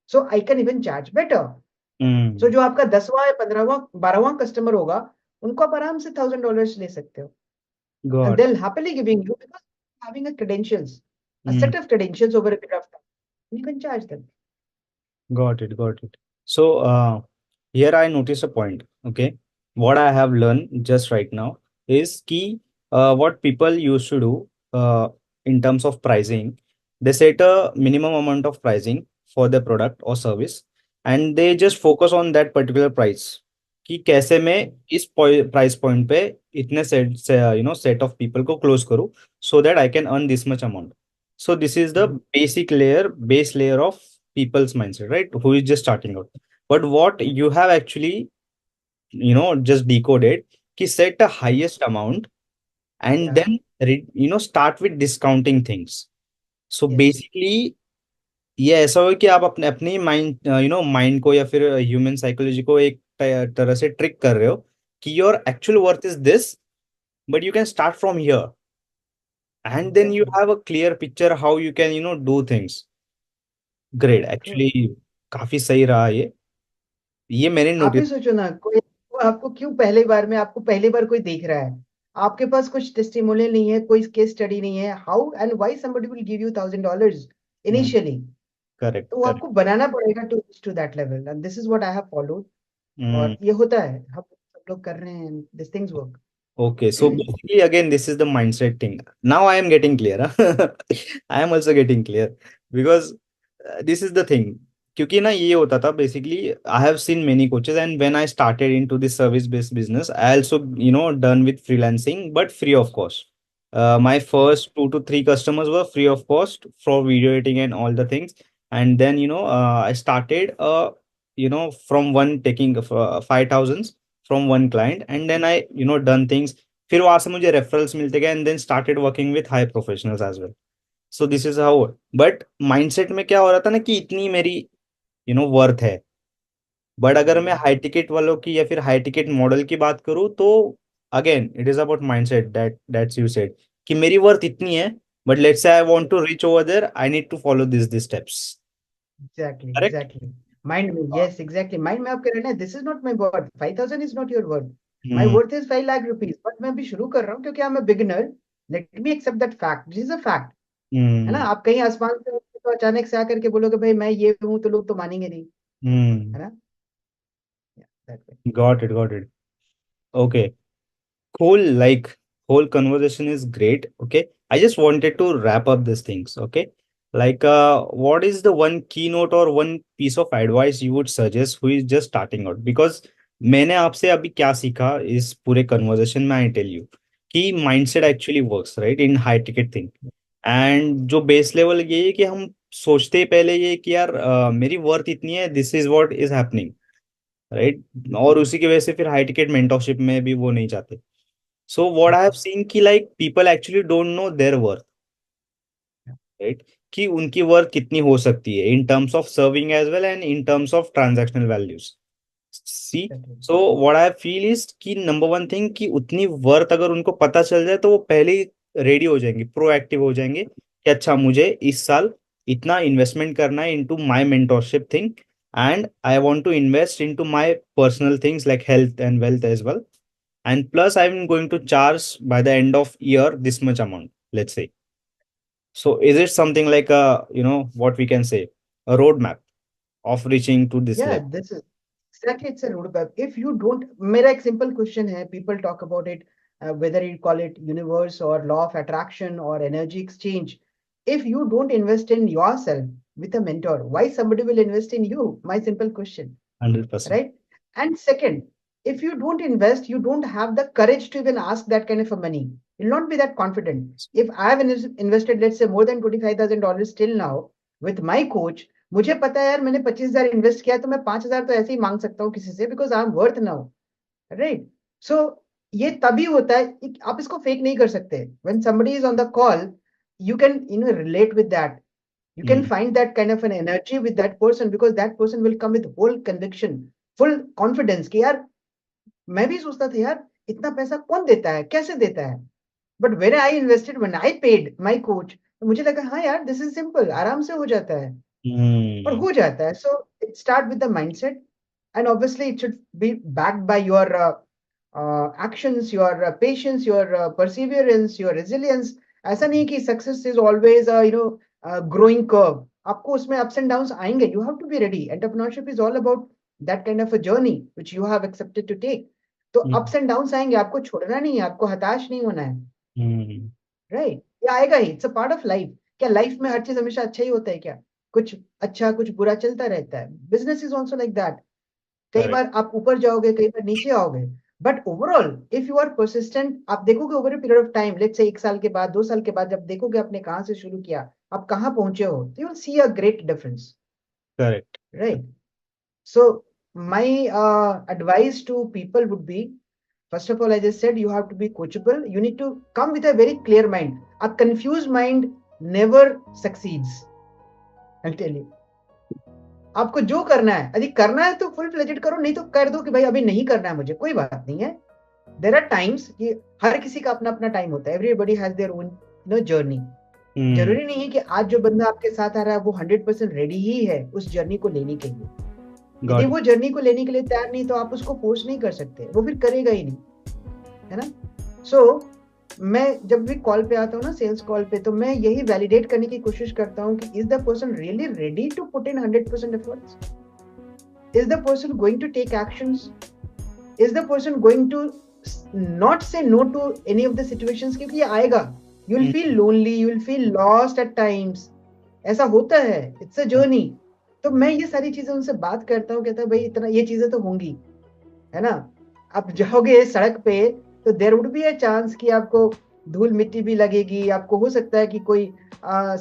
so I can even charge better. So Hmm. जो आपका 10वां या 15वां 12वां कस्टमर होगा, उनको आप आराम से $1,000 ले सकते हो. And Got. they'll happily giving you because having a credentials, a Hmm. set of credentials over a period of time. You can charge them. Got it. Got it. So here I notice a point. Okay, what I have learned just right now is key. What people used to do in terms of pricing, they set a minimum amount of pricing for the product or service, and they just focus on that particular price. कि कैसे मैं इस price point पे इतने set से set of people को close करूँ so that I can earn this much amount. So this is the Mhm. base layer of people's mindset, right? Who is just starting out. But what you have actually, just decoded, ki set a highest amount and Yeah. then, start with discounting things. So Yes. basically, ये ऐसा हो कि आप अपने अपनी mind mind को या फिर ह्यूमन साइकोलॉजी को एक तरह से ट्रिक कर रहे हो कि your actual worth is this but you can start from here and then you Exactly. Have a clear picture how you can do things. Great, Yeah. True. Actually काफी सही रहा ये मैंने आप नोटिस. ही सोचो ना, कोई वो आपको क्यों पहली बार में, आपको पहली बार कोई देख रहा है, आपके पास कुछ टेस्टिमोनियल नहीं है, कोई केस स्टडी नहीं है, how and why somebody will give you $1,000 initially? Correct तो वो करेक्ट. आपको बनाना पड़ेगा to reach to that level, and this is what I have followed. और ये होता है, हम सब लोग कर रहे हैं, this things work. Okay, so basically, again, this is the mindset thing. Now I am getting clear. Huh? I am also getting clear because this is the thing. क्योंकि ना ये होता था basically I have seen many coaches and when I started into this service based business I also done with freelancing but free of cost. My first 2 to 3 customers were free of cost for video editing and all the things, and then I started from one taking 5,000 from one client and then I done things. फिर वहां से मुझे referrals मिलते गए and then started working with high professionals as well. So this is how. But mindset में क्या हो रहा था ना कि इतनी मेरी वर्थ है. बट अगर मैं हाई टिकट वालों की या फिर हाई टिकट मॉडल की बात करूँ तो again it is about mindset that's you said कि मेरी वर्थ इतनी है but let's say I want to reach over there I need to follow this steps. Exactly, correct. exactly. Mind me, yes, exactly. Mind में आप कह रहे हैं, this is not my worth. 5,000 is not your worth. My hmm. worth is 5 lakh rupees. But मैं अभी शुरू कर रहा हूँ क्योंकि I'm a beginner. Let me accept that fact. This is a fact. है ना? हम्म. आप कहीं आसमान से तो अचानक से आकर के बोलोगे भाई मैं ये हूँ, तो लोग तो मानेंगे नहीं. हम्म. है ना? Yeah, that way. Got it. Okay. Cool, like whole conversation is great. Okay, I just wanted to wrap up these things. Okay, like what is the one keynote or one piece of advice you would suggest who is just starting out? Because मैंने आपसे अभी क्या सीखा इस पूरे conversation में, I tell you कि mindset actually works right in high ticket thing. And जो बेस लेवल ये है कि हम सोचते ही पहले ये कि यार मेरी वर्थ इतनी है, this is what is happening, right. और उसी की वजह से फिर हाई टिकट मेंटरशिप में भी वो नहीं जाते. So what I have seen कि like people actually don't know their worth, Yeah, right? कि उनकी वर्थ कितनी हो सकती है in terms of serving as well and in terms of transactional values. See, exactly. so what I feel is कि number one thing कि उतनी worth अगर उनको पता चल जाए तो वो पहले ही रेडी हो जाएंगे, प्रोएक्टिव हो जाएंगे कि अच्छा मुझे इस साल इतना इन्वेस्टमेंट करना है into my mentorship thing and I want to invest into my personal things like health and wealth as well. And plus I'm going to charge by the end of year this much amount, let's say. So is it something like a what we can say, a roadmap of reaching to this Yeah, level? this is exactly, it's a roadmap. If you don't, मेरा एक simple question है, people talk about it. whether you call it universe or law of attraction or energy exchange. If you don't invest in yourself with a mentor, why somebody will invest in you? My simple question, 100%. right? And second, if you don't invest, you don't have the courage to even ask that kind of a money. You'll not be that confident. If I have invested, let's say, more than $25,000 till now with my coach, मुझे पता है यार मैंने 25,000 invest किया तो मैं 5,000 तो ऐसे ही मांग सकता हूँ किसी से, because I am worth now, right? So ये तभी होता है, आप इसको फेक नहीं कर सकते. When somebody is on the call, you can relate with that. You can Mm. find that kind of an energy with that person, because that person will come with whole conviction, full confidence कि यार मैं भी सोचता था यार इतना पैसा कौन देता है, कैसे देता है, but when I invested, when I paid my coach, तो मुझे लगा हाँ यार दिस इज सिंपल, आराम से हो जाता है. और Mm. हो जाता है. So it start with the mindset, and obviously it should be backed by your actions, your patience, your perseverance, your resilience. ऐसा नहीं कि success is always a growing curve. आपको उसमें ups and downs आएंगे. You have to be ready. Entrepreneurship is all about that kind of a journey which you have accepted to take. तो Mm. ups and downs आएंगे, आपको छोड़ना नहीं है, आपको हताश नहीं होना है, Mm. राइट? ये आएगा ही, it's a part of life. क्या लाइफ में हर चीज हमेशा अच्छा ही होता है क्या? कुछ अच्छा कुछ बुरा चलता रहता है. Business is also like that. कई Correct. बार आप ऊपर जाओगे, कई बार नीचे आओगे, but overall if you are persistent, आप देखोगे over a period of time, let's say 1 साल के बाद, 2 साल के बाद, जब देखोगे आपने कहाँ से शुरू किया, आप कहाँ पहुंचे हो, तो you will see a great difference, Correct. Right? So my advice to people would be, first of all, as I said, you have to be coachable. You need to come with a very clear mind. A confused mind never succeeds, I'll tell you. आपको जो करना है, यदि करना है तो full fledged करो, नहीं तो कर दो कि भाई अभी नहीं करना है मुझे, कोई बात नहीं है. देयर आर टाइम्स कि हर किसी का अपना अपना टाइम होता है. Everybody has their own journey. Mm. जरूरी नहीं है कि आज जो बंदा आपके साथ आ रहा है वो 100% रेडी ही है उस जर्नी को लेने के लिए. यदि Got it. वो जर्नी को लेने के लिए तैयार नहीं, तो आप उसको फोर्स नहीं कर सकते, वो फिर करेगा ही नहीं, है ना? सो मैं जब भी कॉल पे आता हूँ ना, सेल्स कॉल पे, तो मैं यही वैलिडेट करने की कोशिश करता हूँ कि is the person really ready to put in 100% efforts? Is the person going to take actions? Is the person going to not say no to any of the situations? क्योंकि ये आएगा. You will Mm. feel lonely, you will feel lost at times. ऐसा होता है, it's a journey. तो मैं ये सारी चीजें उनसे बात करता हूँ, कहता है भाई इतना ये चीजें तो होंगी, है ना? आप जाओगे सड़क पे तो there would be a chance कि आपको धूल मिट्टी भी लगेगी, आपको हो सकता है कि कोई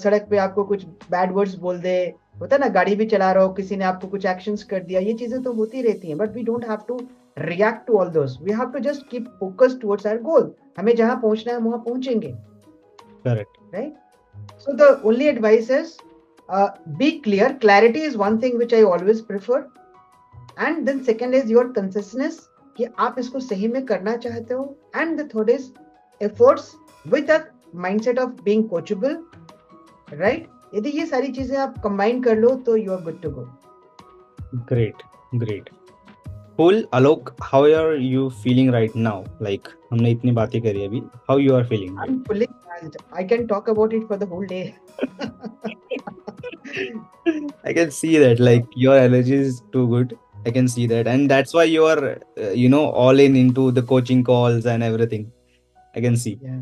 सड़क पे आपको कुछ बैड वर्ड्स बोल दे, होता है ना, गाड़ी भी चला रहा हो, किसी ने आपको कुछ एक्शंस कर दिया, ये चीजें तो होती रहती हैं, but we don't have to react to all those. We have to just keep focus towards our goal. हमें जहां पहुंचना है वहां पहुंचेंगे, Correct. Right? So the only advice is be clear. Clarity is one thing which I always prefer. And then second is your consciousness कि आप इसको सही में करना चाहते हो. And the third is efforts with a mindset of being coachable, right? यदि ये सारी चीजें आप combine कर लो तो you are good to go. Great. Great. Cool. Alok, how are you feeling right now? Like हमने इतनी बातें करी अभी. How you are feeling right? I'm fully charged. I can talk about it for the whole day. I can see that. Like your energy is too good. I can see that, and that's why you are, all in into the coaching calls and everything. I can see. Yeah.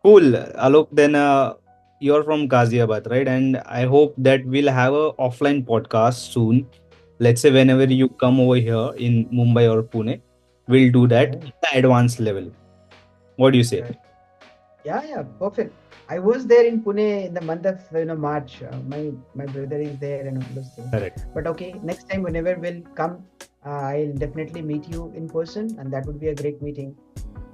Cool, Alok. Then you're from Ghaziabad, right? And I hope that we'll have a offline podcast soon. Let's say whenever you come over here in Mumbai or Pune, we'll do that Yeah. at the advanced level. What do you say? Right. Yeah, perfect. I was there in Pune in the month of March. My brother is there and all those things. Correct. But okay, next time whenever we'll come, I'll definitely meet you in person, and that would be a great meeting.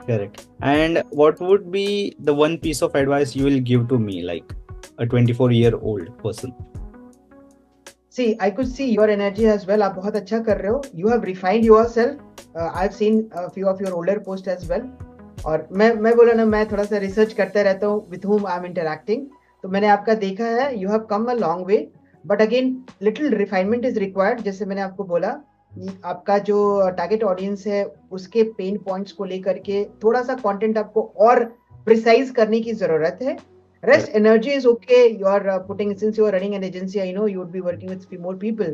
Correct. And what would be the one piece of advice you will give to me, like a 24-year-old person? See, I could see your energy as well. आप बहुत अच्छा कर रहे हो. You have refined yourself. I've seen a few of your older posts as well. और मैं बोला ना, मैं थोड़ा सा रिसर्च करते रहता हूँ with whom I'm interacting. तो मैंने आपका देखा है. You have come a long way. But again, little refinement is required. जैसे मैंने आपको बोला, आपका जो टारगेट ऑडियंस है उसके पेन पॉइंट्स को लेकर के थोड़ा सा कंटेंट आपको और प्रिसाइज करने की जरूरत है. Rest energy is okay. You are putting, since you are running an agency, I know you would be working with few more people.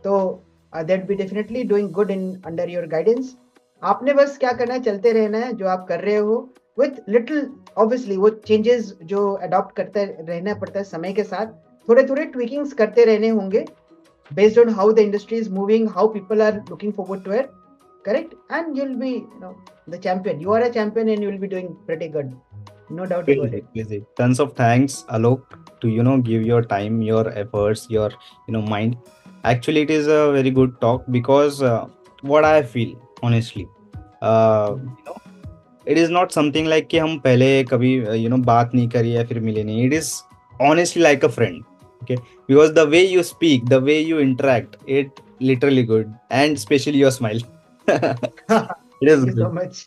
So they'd be definitely doing good in under your guidance. आपने बस क्या करना है, चलते रहना है जो आप कर रहे हो. with little, obviously वो changes जो adopt करते रहना पड़ता है समय के साथ, थोड़े थोड़े tweakings करते रहने होंगे based on how the industry is moving, how people are looking forward to it, correct? And you'll be, the champion. You are a champion and you'll be doing pretty good, no doubt about Crazy, it. crazy. Tons of thanks, Alok, to give your time, your efforts, your mind. Actually, it is a very good talk because what I feel, honestly, Mhm. it is not something like कि हम पहले कभी बात नहीं करी या फिर मिले नहीं. It is honestly like a friend. Okay, because the way you speak, the way you interact, it literally good, and especially your smile. It is Thank you so good. much.